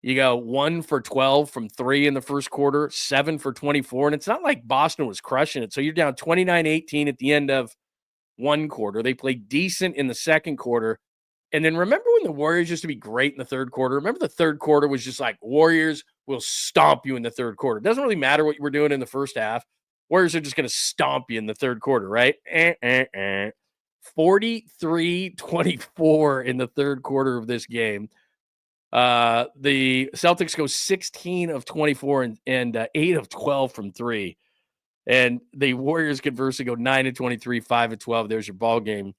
You go 1 for 12 from 3 in the first quarter, 7 for 24. And it's not like Boston was crushing it. So you're down 29-18 at the end of one quarter. They played decent in the second quarter. And then remember when the Warriors used to be great in the third quarter? Remember the third quarter was just like, Warriors will stomp you in the ththird quarter. It doesn't really matter what you were doing in the first half. Warriors are just going to stomp you in the third quarter, right? 43-24 in the third quarter of this game. The Celtics go 16 of 24 and 8 of 12 from 3. And the Warriors conversely go 9 of 23, 5 of 12. There's your ball game.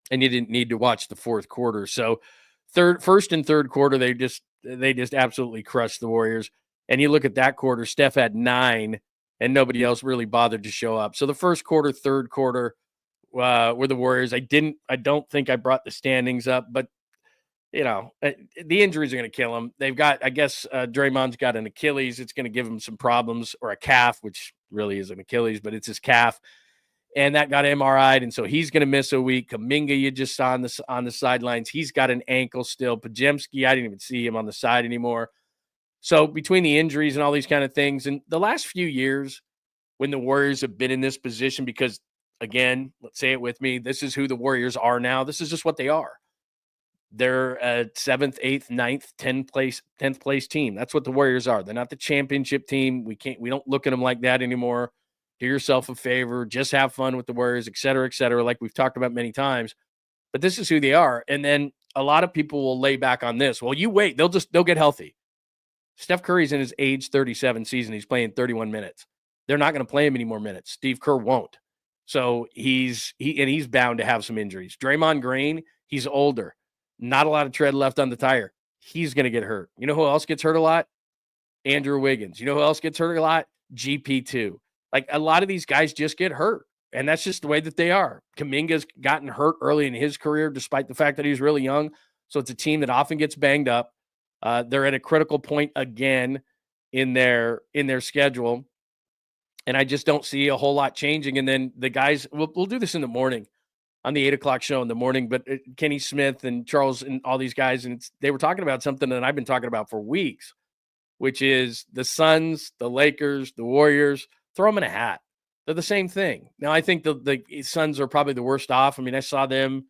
And you didn't need to watch the fourth quarter. So first and third quarter, they just absolutely crushed the Warriors. And you look at that quarter, Steph had 9 and nobody else really bothered to show up. So the first quarter, third quarter were the Warriors. I don't think I brought the standings up, but the injuries are going to kill him. They've got, I guess, Draymond's got an Achilles. It's going to give him some problems, or a calf, which really is an Achilles, but it's his calf. And that got MRI'd, and so he's going to miss a week. Kuminga, you just saw on the sidelines. He's got an ankle still. Podziemski, I didn't even see him on the side anymore. So between the injuries and all these kind of things, and the last few years when the Warriors have been in this position, because, again, let's say it with me, this is who the Warriors are now. This is just what they are. They're a 7th, 8th, 9th, 10th place team. That's what the Warriors are. They're not the championship team. We don't look at them like that anymore. Do yourself a favor, just have fun with the Warriors, et cetera, like we've talked about many times. But this is who they are. And then a lot of people will lay back on this. Well, you wait, they'll get healthy. Steph Curry's in his age 37 season. He's playing 31 minutes. They're not going to play him any more minutes. Steve Kerr won't. So he's bound to have some injuries. Draymond Green, he's older. Not a lot of tread left on the tire. He's going to get hurt. You know who else gets hurt a lot? Andrew Wiggins. You know who else gets hurt a lot? GP2. Like, a lot of these guys just get hurt, and that's just the way that they are. Kuminga's gotten hurt early in his career, despite the fact that he's really young. So it's a team that often gets banged up. They're at a critical point again in their schedule, and I just don't see a whole lot changing. And then the guys, we'll do this in the morning on the 8 o'clock show in the morning, but Kenny Smith and Charles and all these guys, and they were talking about something that I've been talking about for weeks, which is the Suns, the Lakers, the Warriors. Throw them in a hat. They're the same thing. Now, I think the Suns are probably the worst off. I mean, I saw them.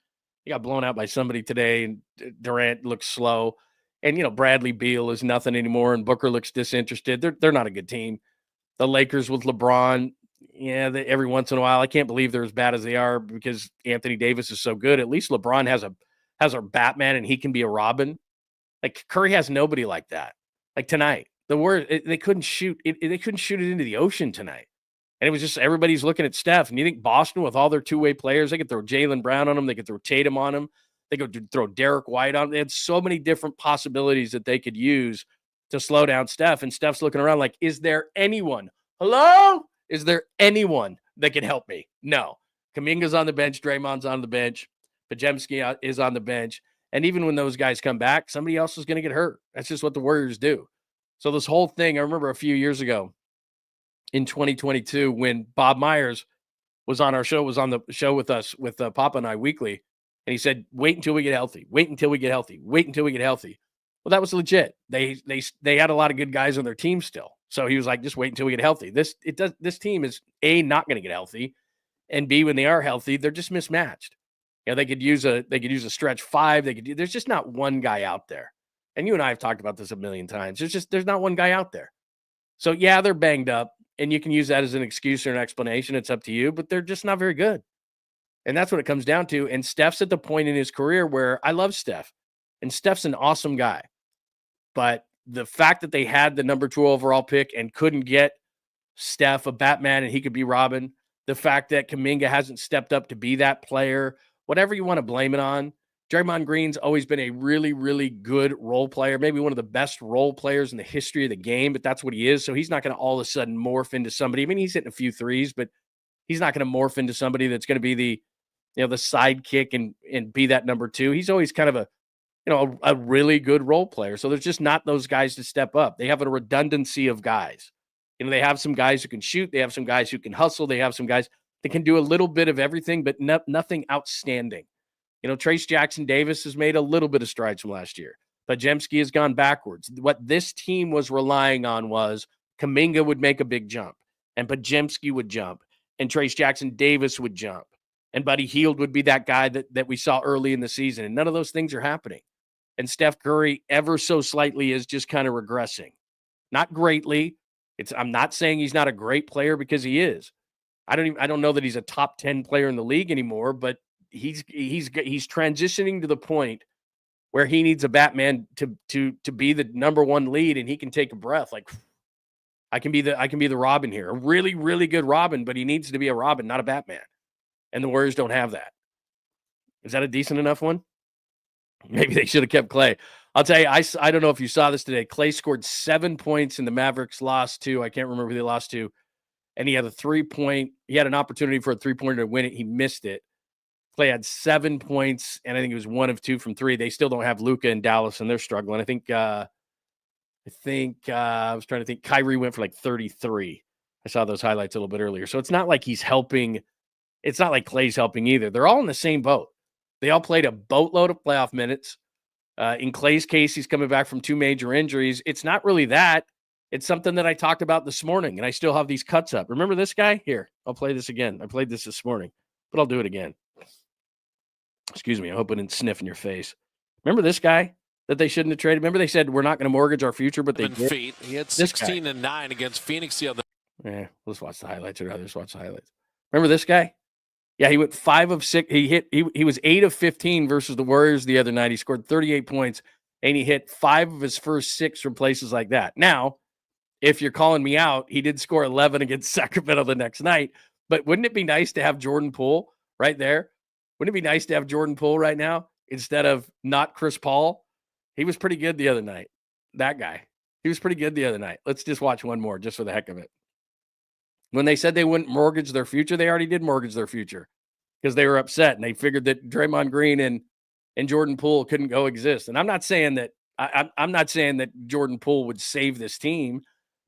He got blown out by somebody today, and Durant looks slow. And, Bradley Beal is nothing anymore, and Booker looks disinterested. They're not a good team. The Lakers with LeBron, every once in a while, I can't believe they're as bad as they are because Anthony Davis is so good. At least LeBron has a Batman, and he can be a Robin. Like, Curry has nobody like that. Like tonight. They couldn't shoot it. They couldn't shoot it into the ocean tonight. And it was just everybody's looking at Steph. And you think Boston, with all their two-way players, they could throw Jaylen Brown on them. They could throw Tatum on them. They could throw Derek White on them. They had so many different possibilities that they could use to slow down Steph. And Steph's looking around like, is there anyone? Hello? Is there anyone that can help me? No. Kuminga's on the bench. Draymond's on the bench. Podziemski is on the bench. And even when those guys come back, somebody else is going to get hurt. That's just what the Warriors do. So this whole thing, I remember a few years ago in 2022 when Bob Myers was on our show, was on the show with us, with Papa and I weekly. And he said, wait until we get healthy. Wait until we get healthy. Wait until we get healthy. Well, that was legit. They had a lot of good guys on their team still. So he was like, just wait until we get healthy. This team is A, not going to get healthy. And B, when they are healthy, they're just mismatched. They could use a stretch five. There's just not one guy out there. And you and I have talked about this a million times. There's not one guy out there. So yeah, they're banged up, and you can use that as an excuse or an explanation. It's up to you, but they're just not very good. And that's what it comes down to. And Steph's at the point in his career where I love Steph, and Steph's an awesome guy. But the fact that they had the number 2 overall pick and couldn't get Steph a Batman and he could be Robin, the fact that Kuminga hasn't stepped up to be that player, whatever you want to blame it on, Draymond Green's always been a really, really good role player, maybe one of the best role players in the history of the game, but that's what he is. So he's not going to all of a sudden morph into somebody. I mean, he's hitting a few threes, but he's not going to morph into somebody that's going to be the sidekick and be that number 2. He's always kind of a really good role player. So there's just not those guys to step up. They have a redundancy of guys. They have some guys who can shoot. They have some guys who can hustle. They have some guys that can do a little bit of everything, but nothing outstanding. Trayce Jackson-Davis has made a little bit of strides from last year. Podziemski has gone backwards. What this team was relying on was Kuminga would make a big jump, and Podziemski would jump, and Trayce Jackson-Davis would jump, and Buddy Hield would be that guy that we saw early in the season, and none of those things are happening. And Steph Curry, ever so slightly, is just kind of regressing. Not greatly. I'm not saying he's not a great player, because he is. I don't know that he's a top 10 player in the league anymore, but he's transitioning to the point where he needs a Batman to be the number 1 lead, and he can take a breath. Like, I can be the Robin here, a really, really good Robin, but he needs to be a Robin, not a Batman. And the Warriors don't have that. Is that a decent enough one? Maybe they should have kept Klay. I'll tell you, I don't know if you saw this today. Klay scored 7 points and the Mavericks lost 2. I can't remember who they lost to. And he had he had an opportunity for a 3-pointer to win it. He missed it. Klay had 7 points, and I think it was 1 of 2 from 3. They still don't have Luka in Dallas, and they're struggling. I was trying to think. Kyrie went for like 33. I saw those highlights a little bit earlier. So it's not like he's helping. It's not like Klay's helping either. They're all in the same boat. They all played a boatload of playoff minutes. In Klay's case, he's coming back from 2 major injuries. It's not really that. It's something that I talked about this morning, and I still have these cuts up. Remember this guy? Here, I'll play this again. I played this morning, but I'll do it again. Excuse me. I hope I didn't sniff in your face. Remember this guy that they shouldn't have traded? Remember they said we're not going to mortgage our future, but they did? Feet. He had 16 and 9 against Phoenix the other. Yeah, let's watch the highlights. I'd rather just watch the highlights. Remember this guy? Yeah, he went 5 of 6. He was 8 of 15 versus the Warriors the other night. He scored 38 points, and he hit 5 of his first 6 from places like that. Now, if you're calling me out, he did score 11 against Sacramento the next night. But wouldn't it be nice to have Jordan Poole right there? Wouldn't it be nice to have Jordan Poole right now instead of not Chris Paul? He was pretty good the other night. That guy. He was pretty good the other night. Let's just watch one more just for the heck of it. When they said they wouldn't mortgage their future, they already did mortgage their future because they were upset and they figured that Draymond Green and Jordan Poole couldn't coexist. And I'm not saying that I'm not saying that Jordan Poole would save this team,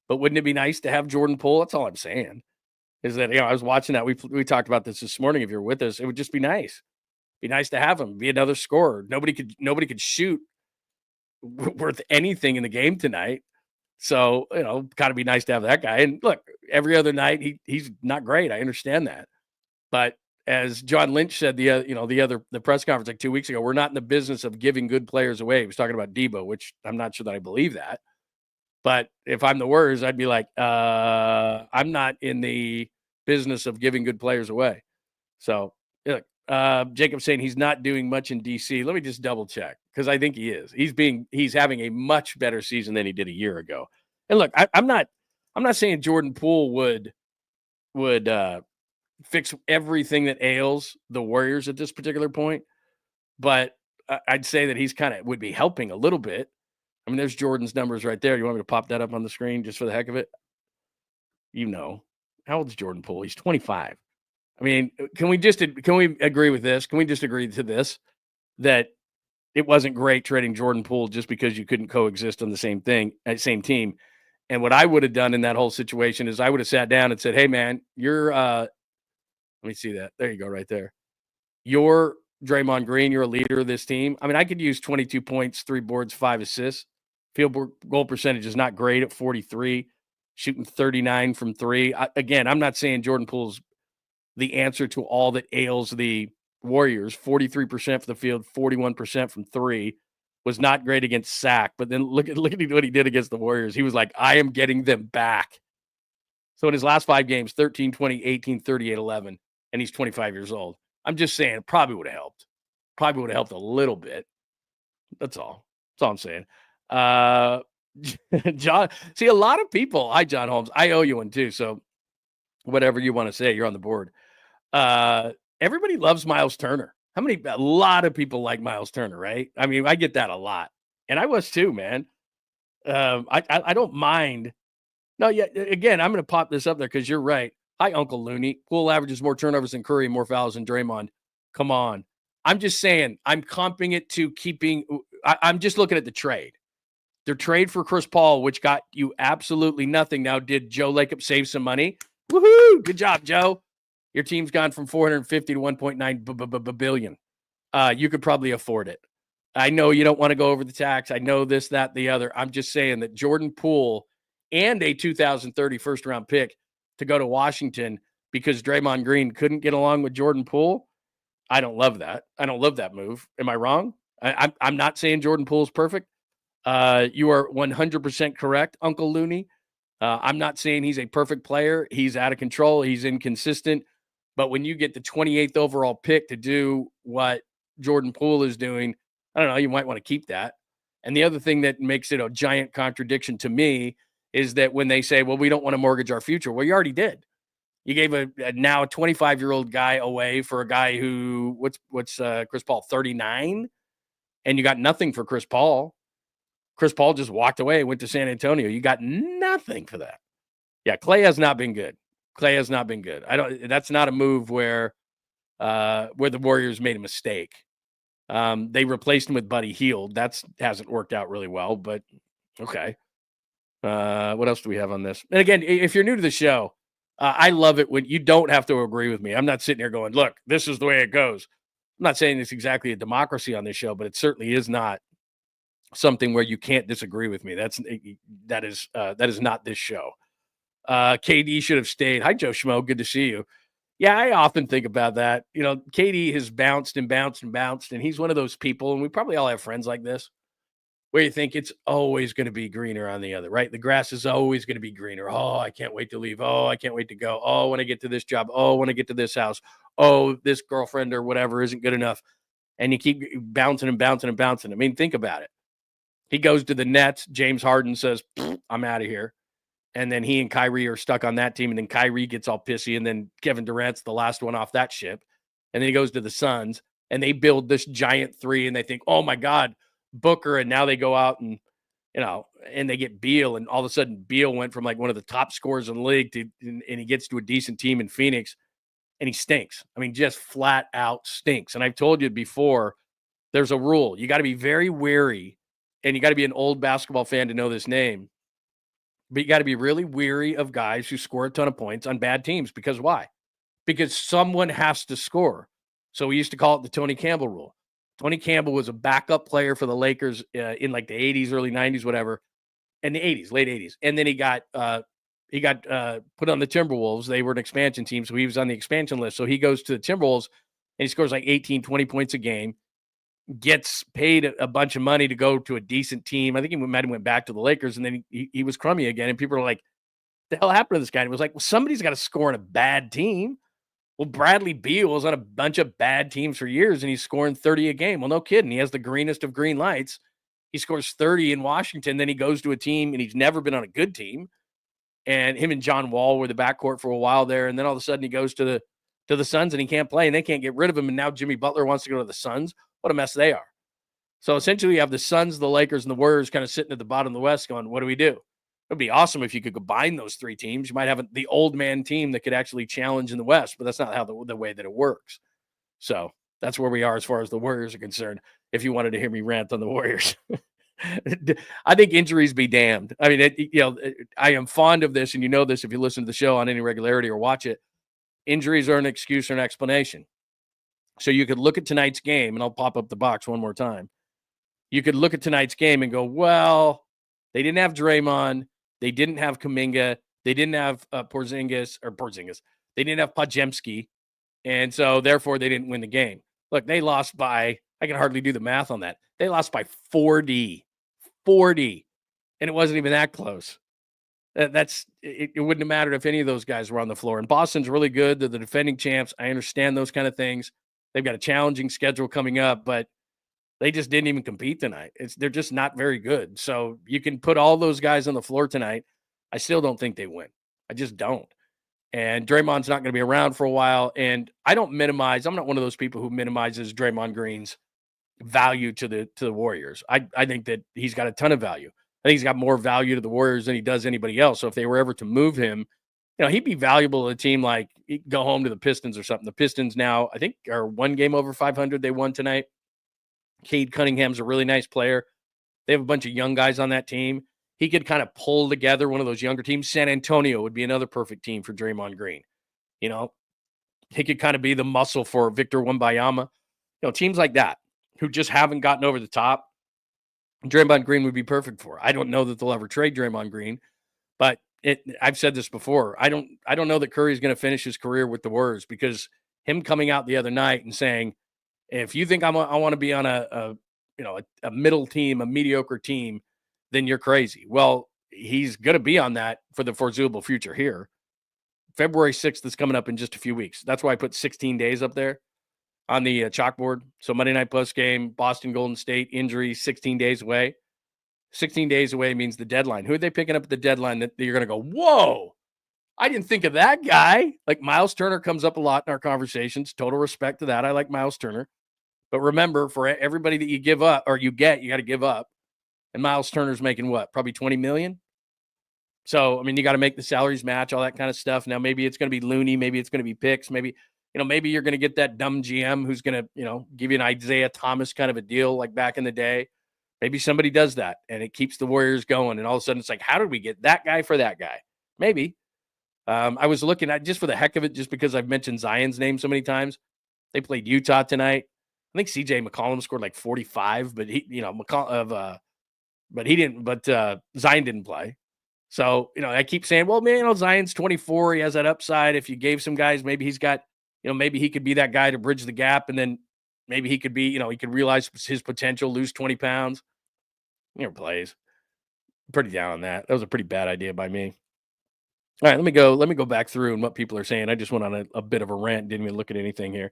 but wouldn't it be nice to have Jordan Poole? That's all I'm saying. Is that, I was watching that. We talked about this morning. If you're with us, it would just be nice. Be nice to have him. Be another scorer. Nobody could shoot worth anything in the game tonight. So, kind of be nice to have that guy. And look, every other night he's not great. I understand that. But as John Lynch said the press conference like 2 weeks ago, we're not in the business of giving good players away. He was talking about Debo, which I'm not sure that I believe that. But if I'm the Warriors, I'd be like, I'm not in the business of giving good players away. So, look, Jacob's saying he's not doing much in DC. Let me just double check because I think he is. He's having a much better season than he did a year ago. And look, I'm not saying Jordan Poole would fix everything that ails the Warriors at this particular point, but I'd say that he's would be helping a little bit. I mean, there's Jordan's numbers right there. You want me to pop that up on the screen just for the heck of it? How old is Jordan Poole? He's 25. I mean, can we agree with this? Can we just agree to this, that it wasn't great trading Jordan Poole just because you couldn't coexist on the same team? And what I would have done in that whole situation is I would have sat down and said, hey, man, you're let me see that. There you go right there. You're Draymond Green. You're a leader of this team. I mean, I could use 22 points, 3 boards, 5 assists. Field goal percentage is not great at 43, shooting 39 from 3. Again, I'm not saying Jordan Poole's the answer to all that ails the Warriors, 43% from the field, 41% from three. Was not great against Sac, but then look at what he did against the Warriors. He was like, I am getting them back. So in his last 5 games, 13, 20, 18, 38, 11, and he's 25 years old. I'm just saying, it probably would have helped. Probably would have helped a little bit. That's all. That's all I'm saying. John, see, a lot of people, hi, John Holmes. I owe you one too. So whatever you want to say, you're on the board. Everybody loves Miles Turner. A lot of people like Miles Turner, right? I mean, I get that a lot. And I was too, man. I don't mind. No, yeah, again, I'm going to pop this up there because you're right. Hi, Uncle Looney. Poole averages more turnovers than Curry, more fouls than Draymond. Come on. I'm just saying, I'm comping it to keeping – I'm just looking at the trade. Their trade for Chris Paul, which got you absolutely nothing. Now, did Joe Lacob save some money? Woohoo! Good job, Joe. Your team's gone from 450 to 1.9 billion. You could probably afford it. I know you don't want to go over the tax. I know this, that, the other. I'm just saying that Jordan Poole and a 2030 first-round pick to go to Washington because Draymond Green couldn't get along with Jordan Poole, I don't love that. I don't love that move. Am I wrong? I'm not saying Jordan Poole's perfect. You are 100% correct, Uncle Looney. I'm not saying he's a perfect player. He's out of control. He's inconsistent. But when you get the 28th overall pick to do what Jordan Poole is doing, I don't know, you might want to keep that. And the other thing that makes it a giant contradiction to me is that when they say, well, we don't want to mortgage our future. Well, you already did. You gave a now 25-year-old guy away for a guy who, what's Chris Paul, 39? And you got nothing for Chris Paul. Chris Paul just walked away, went to San Antonio. You got nothing for that. Yeah, Klay has not been good. Klay has not been good. That's not a move where the Warriors made a mistake. They replaced him with Buddy Hield. That hasn't worked out really well, but okay. What else do we have on this? And again, if you're new to the show, I love it when you don't have to agree with me. I'm not sitting here going, look, this is the way it goes. I'm not saying it's exactly a democracy on this show, but it certainly is not something where you can't disagree with me. That is not this show. KD should have stayed. Hi, Joe Schmo. Good to see you. Yeah, I often think about that. You know, KD has bounced and bounced and bounced, and he's one of those people, and we probably all have friends like this, where you think it's always going to be greener on the other, right? The grass is always going to be greener. Oh, I can't wait to leave. Oh, I can't wait to go. Oh, when I get to this job. Oh, when I get to this house. Oh, this girlfriend or whatever isn't good enough. And you keep bouncing and bouncing and bouncing. I mean, think about it. He goes to the Nets. James Harden says, I'm out of here. And then he and Kyrie are stuck on that team. And then Kyrie gets all pissy. And then Kevin Durant's the last one off that ship. And then he goes to the Suns. And they build this giant three. And they think, oh, my God, Booker. And now they go out and, and they get Beal. And all of a sudden, Beal went from like one of the top scorers in the league and he gets to a decent team in Phoenix. And he stinks. I mean, just flat out stinks. And I've told you before, there's a rule. You got to be very wary. And you got to be an old basketball fan to know this name. But you got to be really weary of guys who score a ton of points on bad teams. Because why? Because someone has to score. So we used to call it the Tony Campbell rule. Tony Campbell was a backup player for the Lakers in like the 80s, early 90s, whatever. In the 80s, late 80s. And then he got put on the Timberwolves. They were an expansion team, so he was on the expansion list. So he goes to the Timberwolves, and he scores like 18, 20 points a game. Gets paid a bunch of money to go to a decent team. I think he might have went back to the Lakers, and then he was crummy again. And people are like, the hell happened to this guy? And it was like, well, somebody's got to score on a bad team. Well, Bradley Beal was on a bunch of bad teams for years, and he's scoring 30 a game. Well, no kidding. He has the greenest of green lights. He scores 30 in Washington. Then he goes to a team, and he's never been on a good team. And him and John Wall were the backcourt for a while there. And then all of a sudden he goes to the Suns, and he can't play, and they can't get rid of him. And now Jimmy Butler wants to go to the Suns. What a mess they are. So essentially you have the Suns, the Lakers, and the Warriors kind of sitting at the bottom of the West going, what do we do? It would be awesome if you could combine those three teams. You might have the old man team that could actually challenge in the West, but that's not how the way that it works. So that's where we are as far as the Warriors are concerned, if you wanted to hear me rant on the Warriors. I think injuries be damned. I mean, I am fond of this, and you know this if you listen to the show on any regularity or watch it. Injuries are an excuse or an explanation. So you could look at tonight's game, and I'll pop up the box one more time. You could look at tonight's game and go, well, they didn't have Draymond. They didn't have Kuminga. They didn't have Porzingis. They didn't have Podziemski. And so, therefore, they didn't win the game. Look, they lost by, I can hardly do the math on that. They lost by 40. 40. And it wasn't even that close. It wouldn't have mattered if any of those guys were on the floor. And Boston's really good. They're the defending champs. I understand those kind of things. They've got a challenging schedule coming up, but they just didn't even compete tonight. They're just not very good. So you can put all those guys on the floor tonight. I still don't think they win. I just don't. And Draymond's not going to be around for a while. And I don't minimize. I'm not one of those people who minimizes Draymond Green's value to the Warriors. I think that he's got a ton of value. I think he's got more value to the Warriors than he does anybody else. So if they were ever to move him, he'd be valuable to a team like go home to the Pistons or something. The Pistons now, I think, are one game over 500. They won tonight. Cade Cunningham's a really nice player. They have a bunch of young guys on that team. He could kind of pull together one of those younger teams. San Antonio would be another perfect team for Draymond Green. He could kind of be the muscle for Victor Wembanyama. Teams like that who just haven't gotten over the top, Draymond Green would be perfect for. I don't know that they'll ever trade Draymond Green, but I've said this before. I don't know that Curry is going to finish his career with the Warriors, because him coming out the other night and saying, if you think I want to be on a middle team, a mediocre team, then you're crazy. Well, he's going to be on that for the foreseeable future here. February 6th is coming up in just a few weeks. That's why I put 16 days up there on the chalkboard. So Monday night postgame, Boston, Golden State, injury, 16 days away. 16 days away means the deadline. Who are they picking up at the deadline that you're going to go, whoa, I didn't think of that guy? Like Miles Turner comes up a lot in our conversations. Total respect to that. I like Miles Turner. But remember, for everybody that you give up or you got to give up. And Miles Turner's making what? Probably $20 million. So, I mean, you got to make the salaries match, all that kind of stuff. Now, maybe it's going to be Looney. Maybe it's going to be picks. Maybe you're going to get that dumb GM who's going to, give you an Isaiah Thomas kind of a deal like back in the day. Maybe somebody does that and it keeps the Warriors going. And all of a sudden it's like, how did we get that guy for that guy? Maybe. I was looking at, just for the heck of it, just because I've mentioned Zion's name so many times. They played Utah tonight. I think 𝐬𝐮𝐬𝐫𝐸 scored like 45, but Zion didn't play. So, I keep saying, well, man, Zion's 24. He has that upside. If you gave some guys, maybe he's got, maybe he could be that guy to bridge the gap. And then maybe he could be, he could realize his potential, lose 20 pounds. He never plays. Pretty down on that. That was a pretty bad idea by me. All right, let me go back through and what people are saying. I just went on a bit of a rant. Didn't even look at anything here.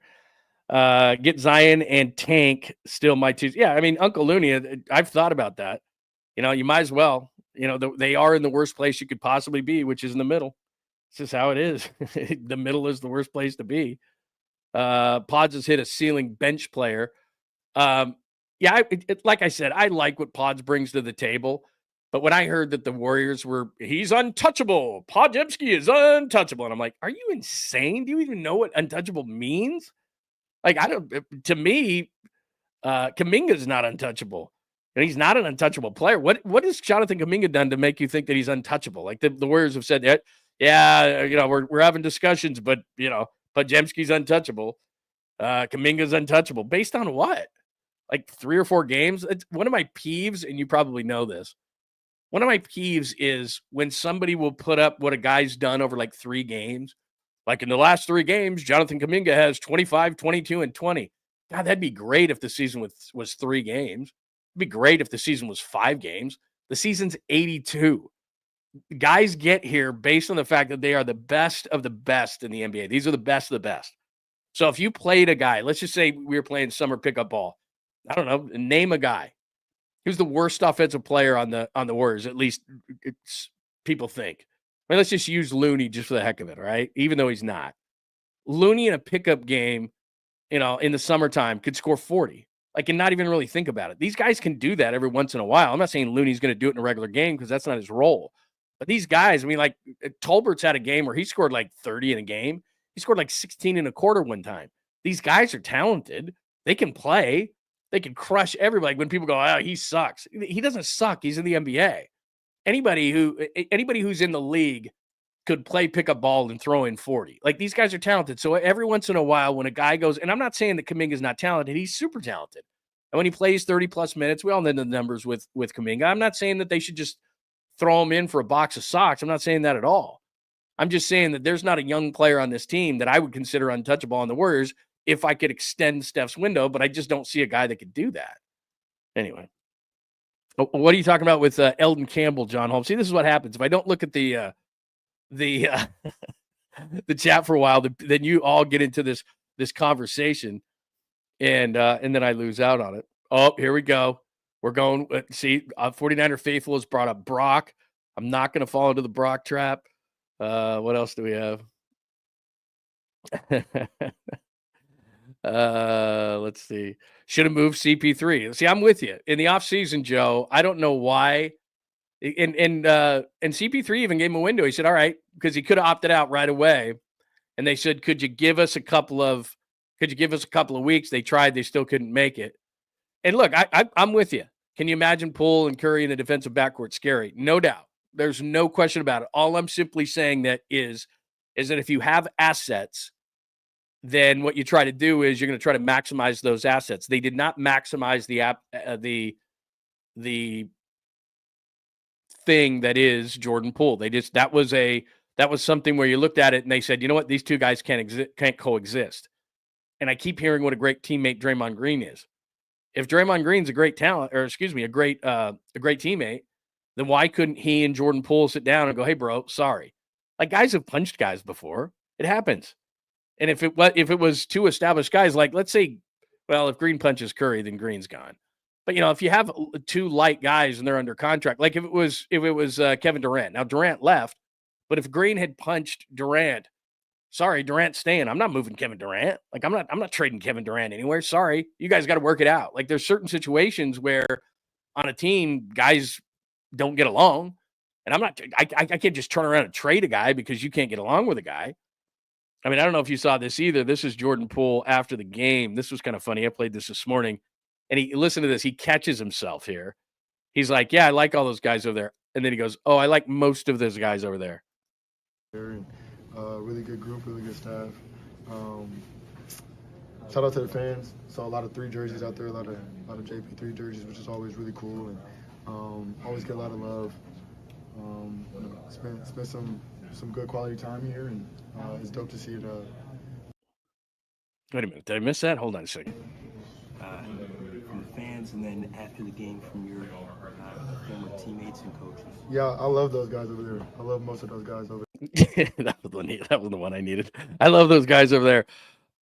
Get Zion and tank still my two. Yeah, I mean, Uncle Looney, I've thought about that. You might as well. They are in the worst place you could possibly be, which is in the middle. It's just how it is. The middle is the worst place to be. Pods has hit a ceiling bench player. Like I said, I like what Pods brings to the table. But when I heard that the Warriors he's untouchable. Podziemski is untouchable. And I'm like, are you insane? Do you even know what untouchable means? Like, to me, Kuminga's not untouchable. And he's not an untouchable player. What has Jonathan Kuminga done to make you think that he's untouchable? Like the Warriors have said that, we're having discussions, but Podziemski's untouchable. Kuminga's untouchable. Based on what? Like 3 or 4 games? It's one of my peeves, and you probably know this. One of my peeves is when somebody will put up what a guy's done over like 3 games. Like in the last 3 games, Jonathan Kuminga has 25, 22, and 20. God, that'd be great if the season was 3 games. It'd be great if the season was 5 games. The season's 82. Guys get here based on the fact that they are the best of the best in the NBA. These are the best of the best. So if you played a guy, let's just say we were playing summer pickup ball. I don't know, name a guy. Who's the worst offensive player on the Warriors? At least people think. I mean, let's just use Looney just for the heck of it, right? Even though he's not. Looney in a pickup game, in the summertime could score 40. Like, and not even really think about it. These guys can do that every once in a while. I'm not saying Looney's going to do it in a regular game because that's not his role. But these guys, I mean, like Tolbert's had a game where he scored like 30 in a game. He scored like 16 in a quarter one time. These guys are talented. They can play. They can crush everybody. When people go, oh, he sucks. He doesn't suck. He's in the NBA. Anybody who's in the league could play pickup ball and throw in 40. Like, these guys are talented. So every once in a while when a guy goes, and I'm not saying that Kuminga's not talented. He's super talented. And when he plays 30-plus minutes, we all know the numbers with Kuminga. I'm not saying that they should just throw him in for a box of socks. I'm not saying that at all. I'm just saying that there's not a young player on this team that I would consider untouchable on the Warriors if I could extend Steph's window, but I just don't see a guy that could do that. Anyway. What are you talking about with Eldon Campbell, John Holmes? See, this is what happens. If I don't look at the chat for a while, then you all get into this conversation, and then I lose out on it. Oh, here we go. We're going. See, 49er Faithful has brought up Brock. I'm not going to fall into the Brock trap. What else do we have? Let's see. Should have moved CP3. See, I'm with you. In the offseason, Joe, I don't know why. And CP3 even gave him a window. He said, all right, because he could have opted out right away. And they said, could you give us a couple of weeks? They tried, they still couldn't make it. And look, I'm with you. Can you imagine Poole and Curry in the defensive backcourt? Scary. No doubt. There's no question about it. All I'm simply saying that is that if you have assets, then what you try to do is you're going to try to maximize those assets. They did not maximize the thing that is Jordan Poole. That was something where you looked at it and they said, you know what, these two guys can't coexist. And I keep hearing what a great teammate Draymond Green is. If Draymond Green's a great talent, or excuse me, a great teammate, then why couldn't he and Jordan Poole sit down and go, hey, bro, sorry. Like, guys have punched guys before. It happens. And if it was two established guys, like, let's say, well, if Green punches Curry, then Green's gone. But, if you have two light guys and they're under contract, like if it was Kevin Durant. Now, Durant left, but if Green had punched Durant, sorry, Durant's staying. I'm not moving Kevin Durant. Like, I'm not trading Kevin Durant anywhere. Sorry. You guys got to work it out. Like, there's certain situations where on a team, guys don't get along. And I can't just turn around and trade a guy because you can't get along with a guy. I mean, I don't know if you saw this either. This is Jordan Poole after the game. This was kind of funny. I played this morning. And listen to this. He catches himself here. He's like, yeah, I like all those guys over there. And then he goes, oh, I like most of those guys over there. Really good group, really good staff. Shout out to the fans. Saw a lot of 3 jerseys out there, a lot of JP3 jerseys, which is always really cool. And always get a lot of love. Spent some good quality time here, and it's dope to see it. Wait a minute. Did I miss that? Hold on a second. From the fans, and then after the game from your former teammates and coaches. Yeah, I love those guys over there. I love most of those guys over there. That was the one I needed. I love those guys over there.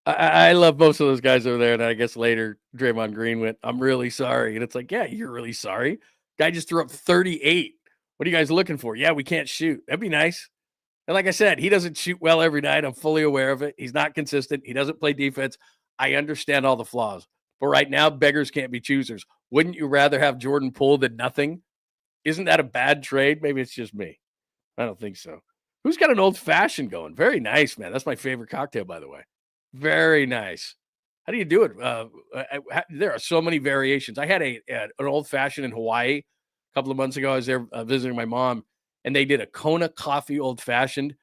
I love most of those guys over there. And I guess later Draymond Green went, I'm really sorry. And it's like, yeah, you're really sorry. Guy just threw up 38. What are you guys looking for? Yeah, we can't shoot. That'd be nice. And like I said, he doesn't shoot well every night. I'm fully aware of it. He's not consistent. He doesn't play defense. I understand all the flaws. But right now, beggars can't be choosers. Wouldn't you rather have Jordan Poole than nothing? Isn't that a bad trade? Maybe it's just me. I don't think so. Who's got an old-fashioned going? Very nice, man. That's my favorite cocktail, by the way. Very nice. How do you do it? There are so many variations. I had an old-fashioned in Hawaii a couple of months ago. I was there visiting my mom, and they did a Kona coffee old-fashioned.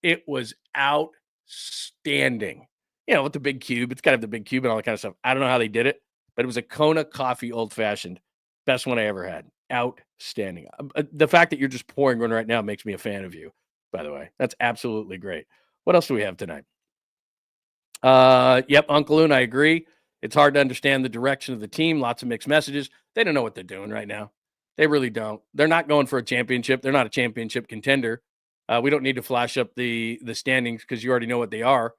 It was outstanding. With the big cube. It's got to have the big cube and all that kind of stuff. I don't know how they did it, but it was a Kona coffee old-fashioned. Best one I ever had. Outstanding. The fact that you're just pouring one right now makes me a fan of you, by the way. That's absolutely great. What else do we have tonight? Yep, Uncle Loon, I agree. It's hard to understand the direction of the team. Lots of mixed messages. They don't know what they're doing right now. They really don't. They're not going for a championship. They're not a championship contender. We don't need to flash up the standings because you already know what they are.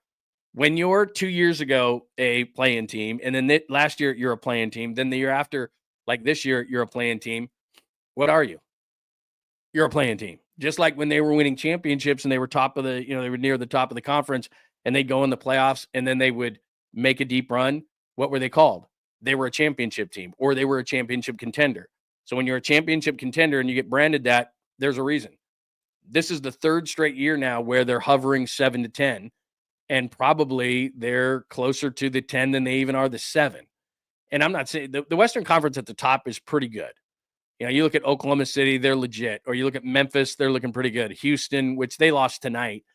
When you're 2 years ago a play-in team, and then last year you're a play-in team, then the year after, like this year, you're a play-in team. What are you? You're a play-in team. Just like when they were winning championships and they were they were near the top of the conference and they'd go in the playoffs and then they would make a deep run. What were they called? They were a championship team or they were a championship contender. So when you're a championship contender and you get branded that, there's a reason. This is the 3rd straight year now where they're hovering 7 to 10. And probably they're closer to the 10 than they even are the 7. And I'm not saying the Western Conference at the top is pretty good. You look at Oklahoma City, they're legit. Or you look at Memphis, they're looking pretty good. Houston, which they lost tonight.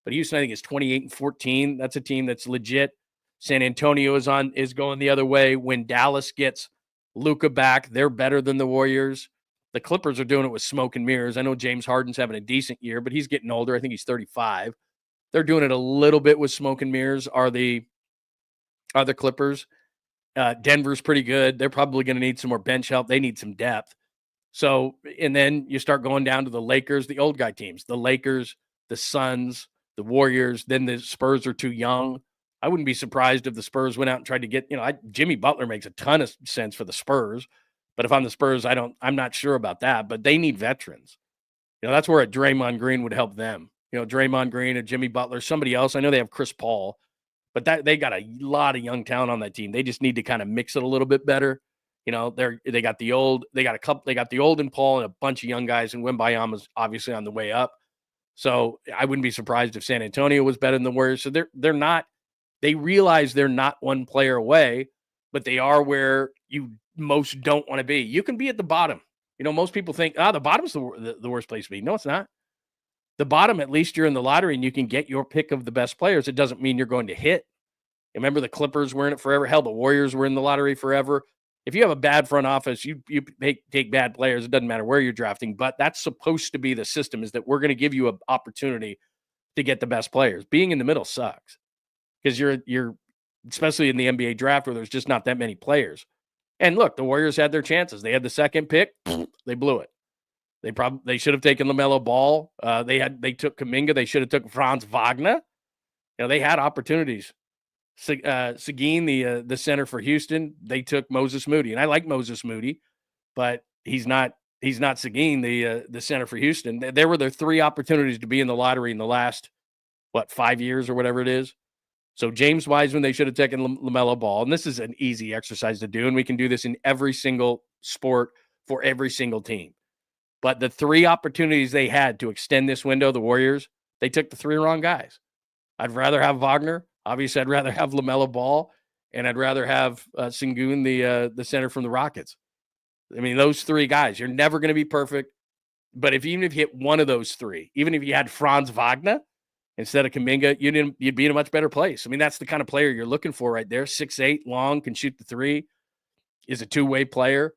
But Houston, I think, is 28-14. That's a team that's legit. San Antonio is going the other way. When Dallas gets Luka back, they're better than the Warriors. The Clippers are doing it with smoke and mirrors. I know James Harden's having a decent year, but he's getting older. I think he's 35. They're doing it a little bit with smoke and mirrors. Are the are the Clippers. Denver's pretty good. They're probably going to need some more bench help. They need some depth. So, and then you start going down to the Lakers, the old guy teams, the Lakers, the Suns, the Warriors. Then the Spurs are too young. I wouldn't be surprised if the Spurs went out and tried to get, Jimmy Butler makes a ton of sense for the Spurs. But if I'm the Spurs, I'm not sure about that. But they need veterans. That's where a Draymond Green would help them. Draymond Green, a Jimmy Butler, somebody else. I know they have Chris Paul, but they got a lot of young talent on that team. They just need to kind of mix it a little bit better. They got the old and Paul and a bunch of young guys, and Wembanyama's obviously on the way up. So I wouldn't be surprised if San Antonio was better than the Warriors. So they realize they're not one player away, but they are where you most don't want to be. You can be at the bottom. Most people think, the bottom's the worst place to be. No, it's not. The bottom, at least you're in the lottery and you can get your pick of the best players. It doesn't mean you're going to hit. Remember, the Clippers were in it forever. Hell, the Warriors were in the lottery forever. If you have a bad front office, you take bad players. It doesn't matter where you're drafting, but that's supposed to be the system, is that we're going to give you an opportunity to get the best players. Being in the middle sucks because you're especially in the NBA draft where there's just not that many players. And look, the Warriors had their chances. They had the second pick. They blew it. They should have taken LaMelo Ball. They took Kuminga. They should have took Franz Wagner. They had opportunities. Seguin, the center for Houston, they took Moses Moody, and I like Moses Moody, but he's not Seguin, the center for Houston. There were their three opportunities to be in the lottery in the last 5 years or whatever it is. So James Wiseman, they should have taken LaMelo Ball, and this is an easy exercise to do, and we can do this in every single sport for every single team. But the three opportunities they had to extend this window, the Warriors, they took the three wrong guys. I'd rather have Wagner. Obviously, I'd rather have LaMelo Ball, and I'd rather have Sengun, the center from the Rockets. I mean, those three guys, you're never going to be perfect. But even if you hit one of those three, even if you had Franz Wagner instead of Kuminga, you'd be in a much better place. I mean, that's the kind of player you're looking for right there. 6'8", long, can shoot the three, is a two-way player.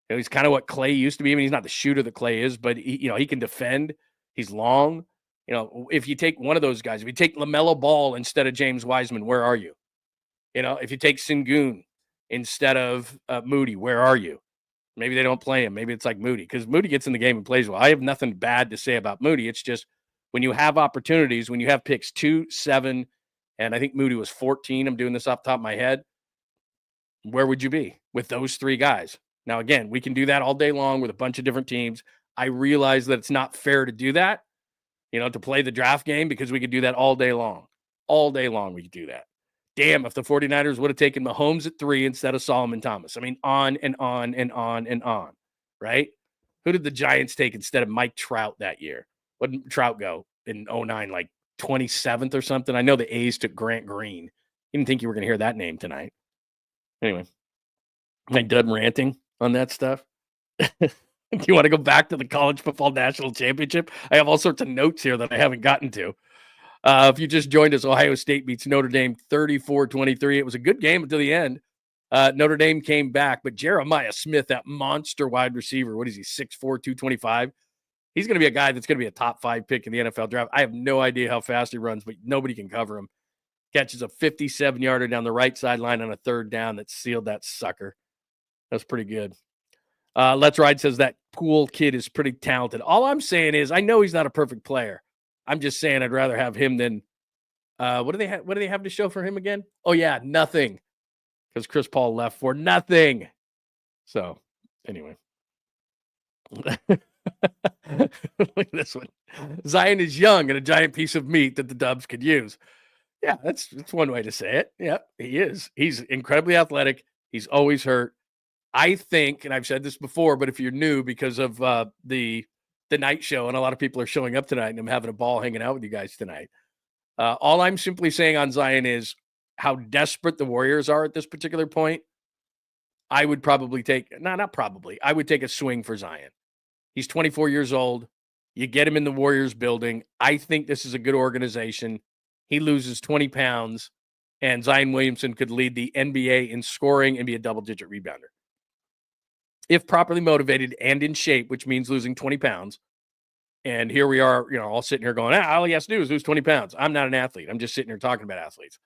He's kind of what Clay used to be. I mean, he's not the shooter that Clay is, but he can defend. He's long. If you take one of those guys, if you take LaMelo Ball instead of James Wiseman, where are you? If you take Sengun instead of Moody, where are you? Maybe they don't play him. Maybe it's like Moody, because Moody gets in the game and plays well. I have nothing bad to say about Moody. It's just when you have opportunities, when you have picks 2, 7, and I think Moody was 14. I'm doing this off the top of my head. Where would you be with those three guys? Now, again, we can do that all day long with a bunch of different teams. I realize that it's not fair to do that, to play the draft game, because we could do that all day long. All day long we could do that. Damn, if the 49ers would have taken Mahomes at 3 instead of Solomon Thomas. I mean, on and on and on and on, right? Who did the Giants take instead of Mike Trout that year? What did Trout go in 09, like 27th or something? I know the A's took Grant Green. You didn't think you were going to hear that name tonight. Anyway, am I done ranting on that stuff? Do you want to go back to the college football national championship? I have all sorts of notes here that I haven't gotten to. If you just joined us, Ohio State beats Notre Dame 34-23. It was a good game until the end. Notre Dame came back, but Jeremiah Smith, that monster wide receiver, what is he, 6'4", 225? He's going to be a guy that's going to be a top 5 pick in the NFL draft. I have no idea how fast he runs, but nobody can cover him. Catches a 57-yarder down the right sideline on a third down that sealed that sucker. That's pretty good. Let's Ride says that Poole kid is pretty talented. All I'm saying is I know he's not a perfect player. I'm just saying I'd rather have him than what do they have to show for him again? Oh yeah, nothing. Because Chris Paul left for nothing. So anyway. Look at this one. Zion is young and a giant piece of meat that the Dubs could use. Yeah, that's one way to say it. Yeah, he is. He's incredibly athletic. He's always hurt. I think, and I've said this before, but if you're new because of the night show, and a lot of people are showing up tonight, and I'm having a ball hanging out with you guys tonight. All I'm simply saying on Zion is how desperate the Warriors are at this particular point. I would probably I would take a swing for Zion. He's 24 years old. You get him in the Warriors building. I think this is a good organization. He loses 20 pounds, and Zion Williamson could lead the NBA in scoring and be a double-digit rebounder. If properly motivated and in shape, which means losing 20 pounds. And here we are, all sitting here going, all he has to do is lose 20 pounds. I'm not an athlete. I'm just sitting here talking about athletes.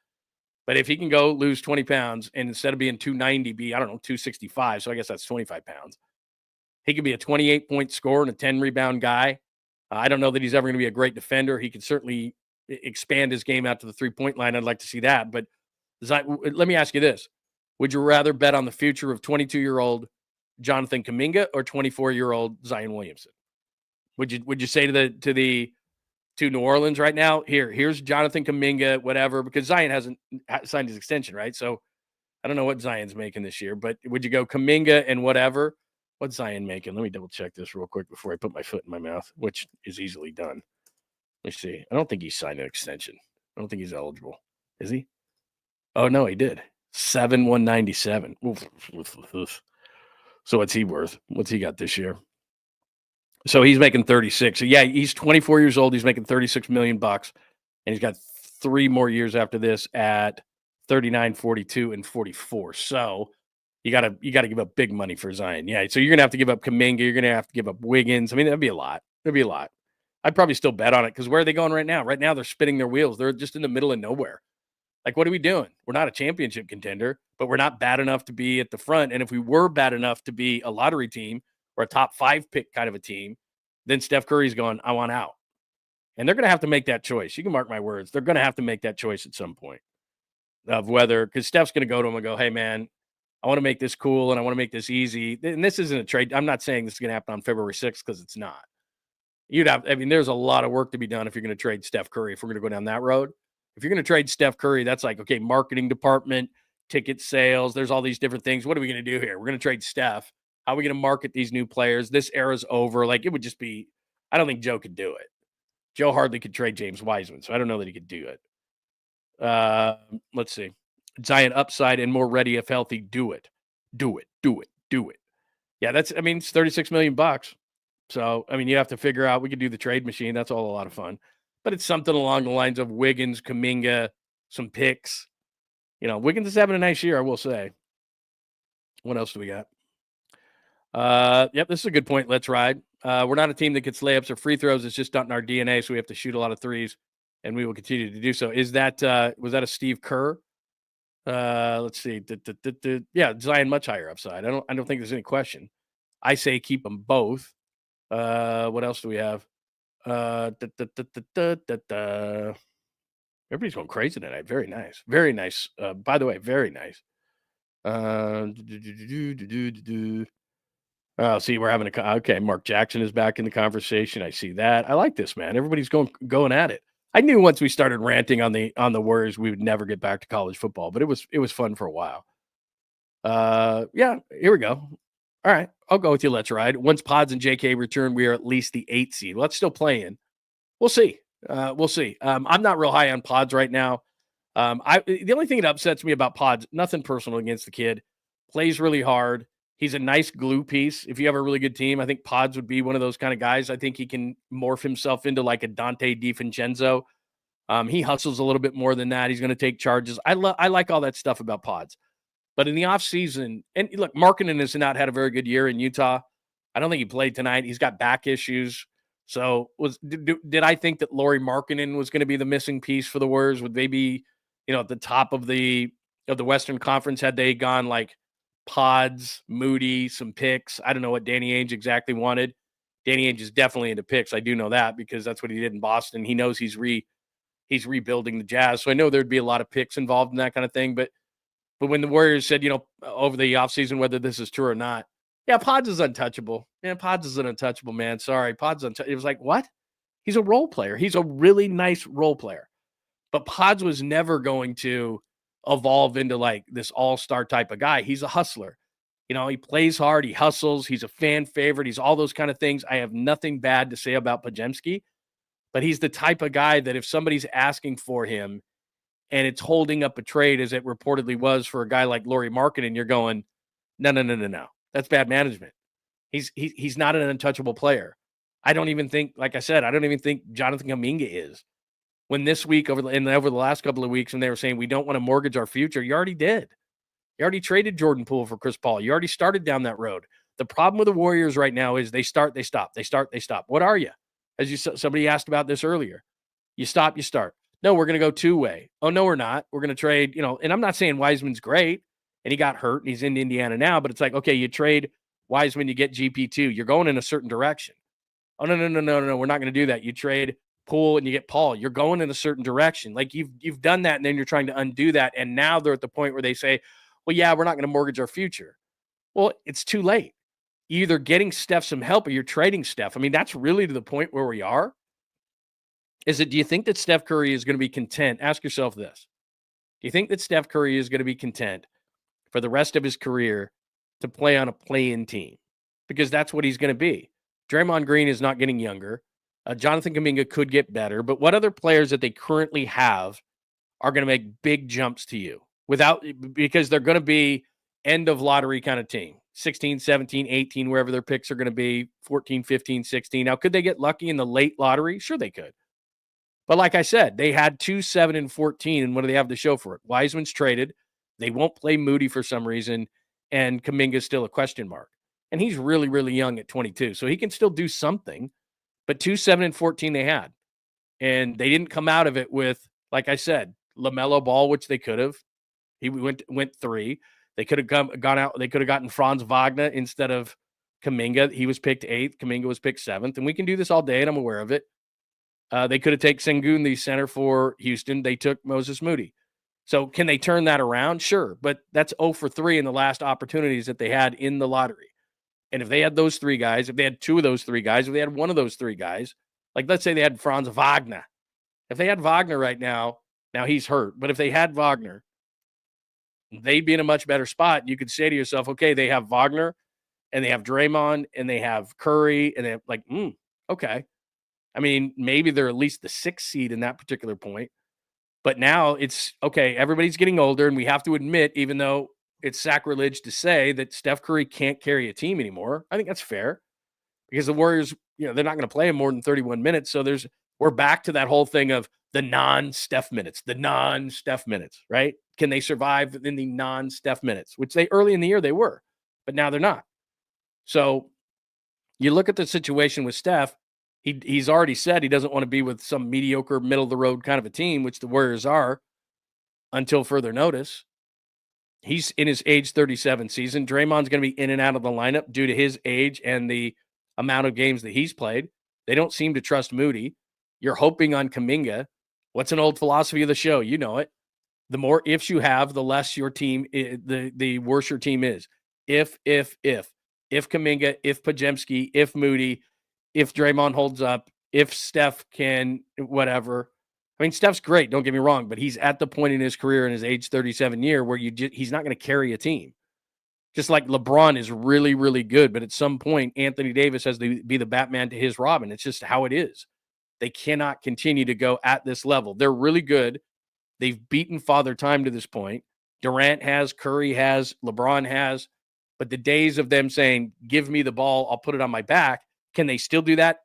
But if he can go lose 20 pounds and instead of being 290, be, 265, so I guess that's 25 pounds, he could be a 28-point scorer and a 10-rebound guy. I don't know that he's ever going to be a great defender. He could certainly expand his game out to the three-point line. I'd like to see that. But let me ask you this. Would you rather bet on the future of 22-year-old Jonathan Kuminga or 24-year-old Zion Williamson? Would you say to New Orleans right now, here's Jonathan Kuminga, whatever, because Zion hasn't signed his extension, right? So I don't know what Zion's making this year, but would you go Kuminga and whatever? What's Zion making? Let me double check this real quick before I put my foot in my mouth, which is easily done. Let's see. I don't think he signed an extension. I don't think he's eligible. Is he? Oh, no, he did. 7,197. So what's he worth? What's he got this year? So he's making 36. So yeah, he's 24 years old. He's making $36 million, and he's got 3 more years after this at 39, 42, and 44. So you gotta give up big money for Zion. Yeah. So you're gonna have to give up Kuminga. You're gonna have to give up Wiggins. I mean, that'd be a lot. I'd probably still bet on it because where are they going right now? Right now they're spinning their wheels. They're just in the middle of nowhere. Like, what are we doing? We're not a championship contender, but we're not bad enough to be at the front. And if we were bad enough to be a lottery team or a top 5 pick kind of a team, then Steph Curry's going, I want out. And they're going to have to make that choice. You can mark my words. They're going to have to make that choice at some point of whether, because Steph's going to go to him and go, hey, man, I want to make this cool and I want to make this easy. And this isn't a trade. I'm not saying this is going to happen on February 6th because it's not. There's a lot of work to be done if you're going to trade Steph Curry, if we're going to go down that road. If you're going to trade Steph Curry, that's like, okay, marketing department, ticket sales, there's all these different things. What are we going to do here? We're going to trade Steph. How are we going to market these new players? This era's over. Like, it would just be, I don't think Joe could do it. Joe hardly could trade James Wiseman, so I don't know that he could do it. Let's see. Zion upside and more ready if healthy. Do it. Yeah, it's $36 million. So, you have to figure out, we could do the trade machine. That's all a lot of fun. But it's something along the lines of Wiggins, Kuminga, some picks. Wiggins is having a nice year, I will say. What else do we got? Yep, this is a good point. Let's ride. We're not a team that gets layups or free throws. It's just not in our DNA, so we have to shoot a lot of threes, and we will continue to do so. Is that was that a Steve Kerr? Let's see. Yeah, Zion much higher upside. I don't think there's any question. I say keep them both. What else do we have? Everybody's going crazy tonight. Very nice. Very nice. By the way, very nice. Oh, see, we're having okay. Mark Jackson is back in the conversation. I see that. I like this, man. Everybody's going at it. I knew once we started ranting on the Warriors, we would never get back to college football, but it was fun for a while. Yeah, here we go. All right, I'll go with you. Let's ride. Once Pods and JK return, we are at least the 8th seed. Well, that's still playing. We'll see. We'll see. I'm not real high on Pods right now. The only thing that upsets me about Pods, nothing personal against the kid, plays really hard. He's a nice glue piece. If you have a really good team, I think Pods would be one of those kind of guys. I think he can morph himself into like a Dante DiVincenzo. He hustles a little bit more than that. He's going to take charges. I like all that stuff about Pods. But in the offseason, and look, Markkanen has not had a very good year in Utah. I don't think he played tonight. He's got back issues. So did I think that Lauri Markkanen was going to be the missing piece for the Warriors? Would they be, at the top of the Western Conference had they gone like Pods, Moody, some picks? I don't know what Danny Ainge exactly wanted. Danny Ainge is definitely into picks. I do know that because that's what he did in Boston. He knows he's rebuilding the Jazz. So I know there'd be a lot of picks involved in that kind of thing. But when the Warriors said, over the offseason, whether this is true or not, yeah, Pods is untouchable. Man, Pods is an untouchable, man. Sorry, Pods untouchable. It was like, what? He's a role player. He's a really nice role player. But Pods was never going to evolve into like this all-star type of guy. He's a hustler. He plays hard. He hustles. He's a fan favorite. He's all those kind of things. I have nothing bad to say about Podziemski, but he's the type of guy that if somebody's asking for him and it's holding up a trade as it reportedly was for a guy like Lauri Markkanen, you're going, no. That's bad management. He's not an untouchable player. I don't even think, like I said, Jonathan Kuminga is. When this week over the last couple of weeks, when they were saying we don't want to mortgage our future, you already did. You already traded Jordan Poole for Chris Paul. You already started down that road. The problem with the Warriors right now is they start, they stop. They start, they stop. What are you? Somebody asked about this earlier. You stop, you start. No, we're going to go two-way. Oh, no, we're not. We're going to trade, and I'm not saying Wiseman's great, and he got hurt, and he's in Indiana now, but it's like, okay, you trade Wiseman, you get GP2. You're going in a certain direction. Oh, no, we're not going to do that. You trade Poole and you get Paul. You're going in a certain direction. Like you've done that, and then you're trying to undo that, and now they're at the point where they say, well, yeah, we're not going to mortgage our future. Well, it's too late. You're either getting Steph some help or you're trading Steph. I mean, that's really to the point where we are. Do you think that Steph Curry is going to be content? Ask yourself this. Do you think that Steph Curry is going to be content for the rest of his career to play on a play-in team? Because that's what he's going to be. Draymond Green is not getting younger. Jonathan Kuminga could get better. But what other players that they currently have are going to make big jumps to you? Because they're going to be end-of-lottery kind of team. 16, 17, 18, wherever their picks are going to be, 14, 15, 16. Now, could they get lucky in the late lottery? Sure they could. But like I said, they had 2, 7, and 14, and what do they have to show for it? Wiseman's traded. They won't play Moody for some reason, and Kuminga's still a question mark. And he's really, really young at 22, so he can still do something. But 2, 7, and 14 they had. And they didn't come out of it with, like I said, LaMelo Ball, which they could have. He went 3. They could have gone out. They could have gotten Franz Wagner instead of Kuminga. He was picked 8th. Kuminga was picked 7th. And we can do this all day, and I'm aware of it. They could have taken Sengun, the center for Houston. They took Moses Moody. So can they turn that around? Sure. But that's 0 for 3 in the last opportunities that they had in the lottery. And if they had those 3 guys, if they had 2 of those 3 guys, if they had 1 of those 3 guys, like let's say they had Franz Wagner. If they had Wagner right now he's hurt. But if they had Wagner, they'd be in a much better spot. You could say to yourself, okay, they have Wagner and they have Draymond and they have Curry and they have okay. I mean, maybe they're at least the 6th seed in that particular point. But now it's, okay, everybody's getting older, and we have to admit, even though it's sacrilege to say that Steph Curry can't carry a team anymore, I think that's fair because the Warriors, they're not going to play him more than 31 minutes. So we're back to that whole thing of the non-Steph minutes, right? Can they survive in the non-Steph minutes, which early in the year they were, but now they're not. So you look at the situation with Steph. He's already said he doesn't want to be with some mediocre, middle-of-the-road kind of a team, which the Warriors are, until further notice. He's in his age 37 season. Draymond's going to be in and out of the lineup due to his age and the amount of games that he's played. They don't seem to trust Moody. You're hoping on Kuminga. What's an old philosophy of the show? You know it. The more ifs you have, the less your team, the worse your team is. If Kuminga, if Podziemski, if Moody, if Draymond holds up, if Steph can, whatever. I mean, Steph's great, don't get me wrong, but he's at the point in his career in his age 37 year where he's not going to carry a team. Just like LeBron is really, really good, but at some point, Anthony Davis has to be the Batman to his Robin. It's just how it is. They cannot continue to go at this level. They're really good. They've beaten Father Time to this point. Durant has, Curry has, LeBron has, but the days of them saying, give me the ball, I'll put it on my back, can they still do that?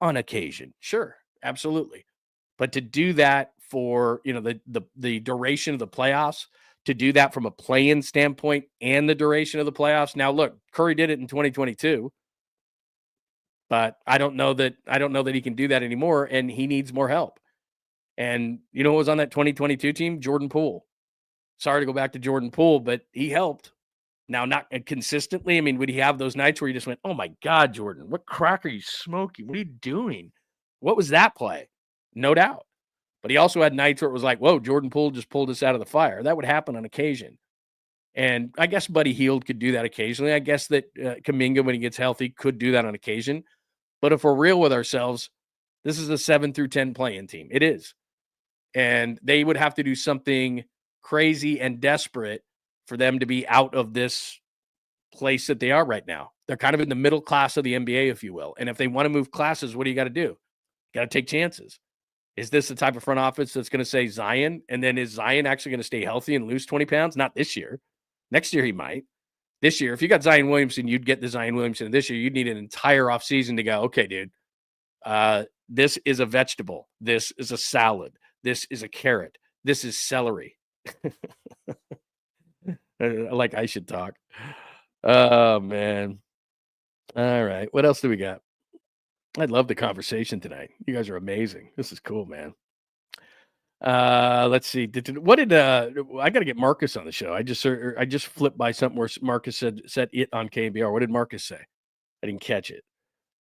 On occasion. Sure, absolutely. But to do that for, the duration of the playoffs, to do that from a play-in standpoint and the duration of the playoffs. Now, look, Curry did it in 2022, but I don't know that he can do that anymore, and he needs more help. And you know who was on that 2022 team? Jordan Poole. Sorry to go back to Jordan Poole, but he helped. Now, not consistently. I mean, would he have those nights where you just went, oh, my God, Jordan, what crack are you smoking? What are you doing? What was that play? No doubt. But he also had nights where it was like, whoa, Jordan Poole just pulled us out of the fire. That would happen on occasion. And I guess Buddy Hield could do that occasionally. I guess that Kuminga, when he gets healthy, could do that on occasion. But if we're real with ourselves, this is a 7 through 10 play-in team. It is. And they would have to do something crazy and desperate for them to be out of this place that they are right now. They're kind of in the middle class of the NBA, if you will. And if they want to move classes, what do you got to do? You got to take chances. Is this the type of front office that's going to say Zion? And then is Zion actually going to stay healthy and lose 20 pounds? Not this year. Next year he might. This year, if you got Zion Williamson, you'd get the Zion Williamson. This year, you'd need an entire offseason to go, okay, dude, this is a vegetable. This is a salad. This is a carrot. This is celery. Like I should talk. Oh, man. All right. What else do we got? I love the conversation tonight. You guys are amazing. This is cool, man. Let's see. What did I got to get Marcus on the show? I just flipped by something where Marcus said it on KNBR. What did Marcus say? I didn't catch it.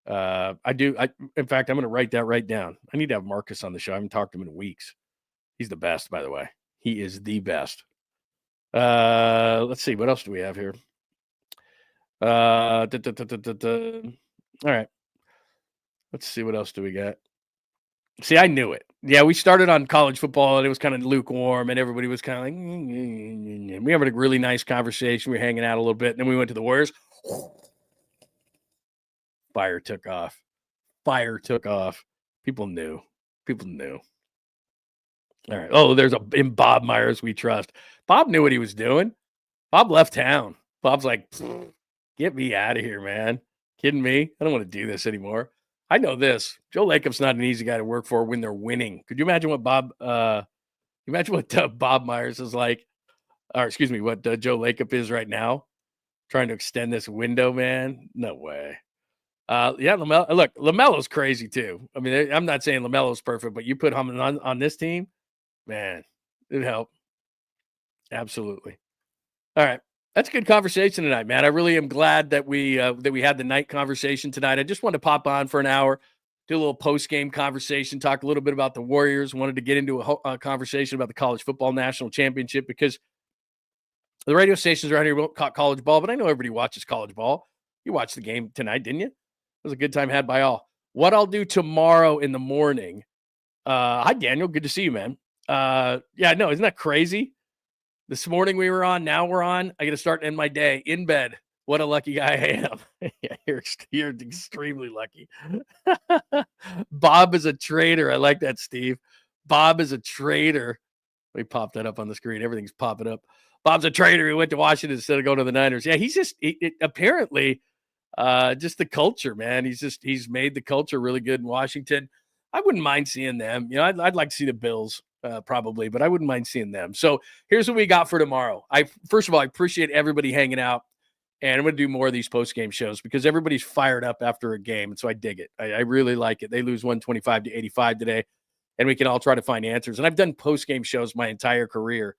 In fact, I'm going to write that right down. I need to have Marcus on the show. I haven't talked to him in weeks. He's the best, by the way. He is the best. Let's see. What else do we have here? All right. Let's see. What else do we got? See, I knew it. Yeah, we started on college football, and it was kind of lukewarm, and everybody was kind of like, we had a really nice conversation. We were hanging out a little bit, and then we went to the Warriors. Fire took off. People knew. All right. Oh, there's in Bob Myers we trust. Bob knew what he was doing. Bob left town. Bob's like, get me out of here, man. Kidding me? I don't want to do this anymore. I know this. Joe Lacob's not an easy guy to work for when they're winning. Could you imagine what Bob Myers is like? Or excuse me, what Joe Lacob is right now? Trying to extend this window, man. No way. Yeah, look, LaMelo's crazy too. I mean, I'm not saying LaMelo's perfect, but you put him on this team, man, it'd help. Absolutely. All right. That's a good conversation tonight, man. I really am glad that we had the night conversation tonight. I just wanted to pop on for an hour, do a little post-game conversation, talk a little bit about the Warriors. Wanted to get into a conversation about the college football national championship because the radio stations around here won't call college ball, but I know everybody watches college ball. You watched the game tonight, didn't you? It was a good time had by all. What I'll do tomorrow in the morning. Hi, Daniel. Good to see you, man. Yeah, no, isn't that crazy? This morning we were on, now we're on. I got to start and end my day in bed. What a lucky guy I am. Yeah, you're extremely lucky. Bob is a traitor. I like that, Steve. Bob is a traitor. Let me pop that up on the screen. Everything's popping up. Bob's a traitor who went to Washington instead of going to the Niners. Yeah, he's just apparently just the culture, man. He's made the culture really good in Washington. I wouldn't mind seeing them. You know, I'd like to see the Bills. Probably, but I wouldn't mind seeing them. So here's what we got for tomorrow. First of all, I appreciate everybody hanging out, and I'm going to do more of these post-game shows because everybody's fired up after a game, and so I dig it. I really like it. They lose 125-85 today, and we can all try to find answers. And I've done post-game shows my entire career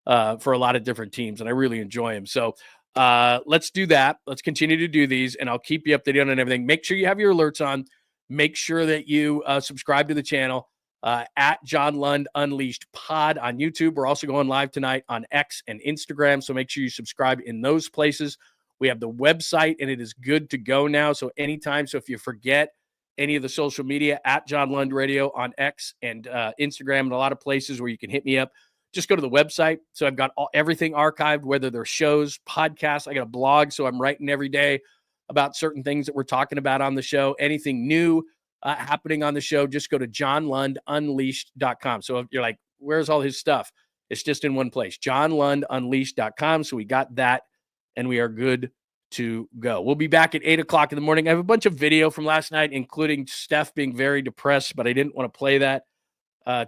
for a lot of different teams, and I really enjoy them. So let's do that. Let's continue to do these, and I'll keep you updated on everything. Make sure you have your alerts on. Make sure that you subscribe to the channel. At John Lund Unleashed Pod on YouTube. We're also going live tonight on X and Instagram, so make sure you subscribe in those places. We have the website, and it is good to go now. So anytime, so if you forget any of the social media, at John Lund Radio on X and Instagram and a lot of places where you can hit me up, just go to the website. So I've got everything archived, whether they're shows, podcasts. I got a blog, so I'm writing every day about certain things that we're talking about on the show. Anything new happening on the show, just go to johnlundunleashed.com. So if you're like, where's all his stuff? It's just in one place, johnlundunleashed.com. So we got that, and we are good to go. We'll be back at 8 o'clock in the morning. I have a bunch of video from last night, including Steph being very depressed, but I didn't want to play that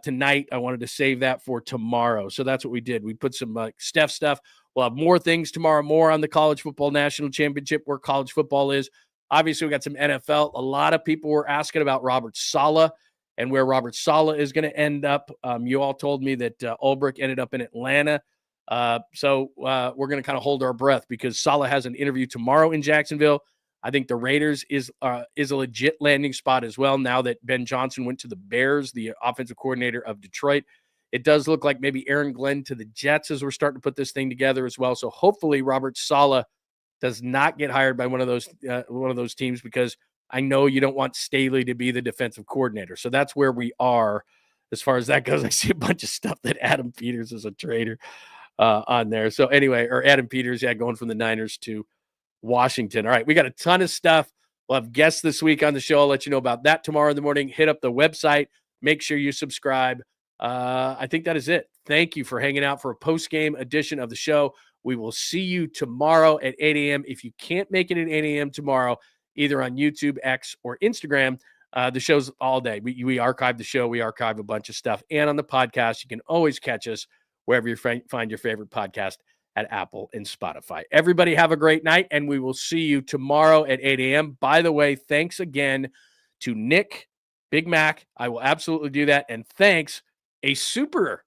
tonight. I wanted to save that for tomorrow. So that's what we did. We put some Steph stuff. We'll have more things tomorrow, more on the college football national championship, where college football is. Obviously, we got some NFL. A lot of people were asking about Robert Saleh and where Robert Saleh is going to end up. You all told me that Ulbrich ended up in Atlanta. So we're going to kind of hold our breath because Saleh has an interview tomorrow in Jacksonville. I think the Raiders is a legit landing spot as well now that Ben Johnson went to the Bears, the offensive coordinator of Detroit. It does look like maybe Aaron Glenn to the Jets as we're starting to put this thing together as well. So hopefully Robert Saleh does not get hired by one of those teams, because I know you don't want Staley to be the defensive coordinator. So that's where we are as far as that goes. I see a bunch of stuff that Adam Peters is a traitor on there. So anyway, or Adam Peters, going from the Niners to Washington. All right, we got a ton of stuff. We'll have guests this week on the show. I'll let you know about that tomorrow in the morning. Hit up the website. Make sure you subscribe. I think that is it. Thank you for hanging out for a post-game edition of the show. We will see you tomorrow at 8 a.m. If you can't make it at 8 a.m. tomorrow, either on YouTube, X, or Instagram, the show's all day. We archive the show. We archive a bunch of stuff. And on the podcast, you can always catch us wherever you find your favorite podcast at Apple and Spotify. Everybody have a great night, and we will see you tomorrow at 8 a.m. By the way, thanks again to Nick, Big Mac. I will absolutely do that. And thanks a super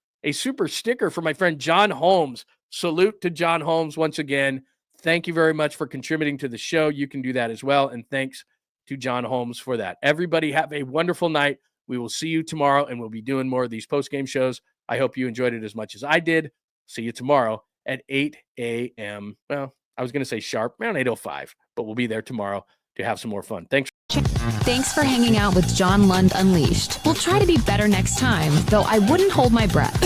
sticker for my friend John Holmes. Salute to John Holmes once again. Thank you very much for contributing to the show. You can do that as well. And thanks to John Holmes for that. Everybody have a wonderful night. We will see you tomorrow, and we'll be doing more of these post-game shows. I hope you enjoyed it as much as I did. See you tomorrow at 8 a.m. Well, I was going to say sharp, around 8:05, but we'll be there tomorrow to have some more fun. Thanks for hanging out with John Lund Unleashed. We'll try to be better next time, though I wouldn't hold my breath.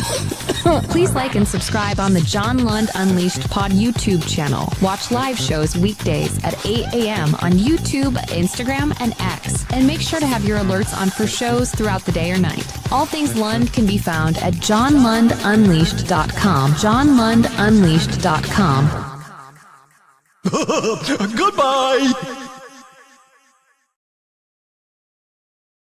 Please like and subscribe on the John Lund Unleashed Pod YouTube channel. Watch live shows weekdays at 8 a.m. on YouTube, Instagram, and X. And make sure to have your alerts on for shows throughout the day or night. All things Lund can be found at johnlundunleashed.com. johnlundunleashed.com. Goodbye!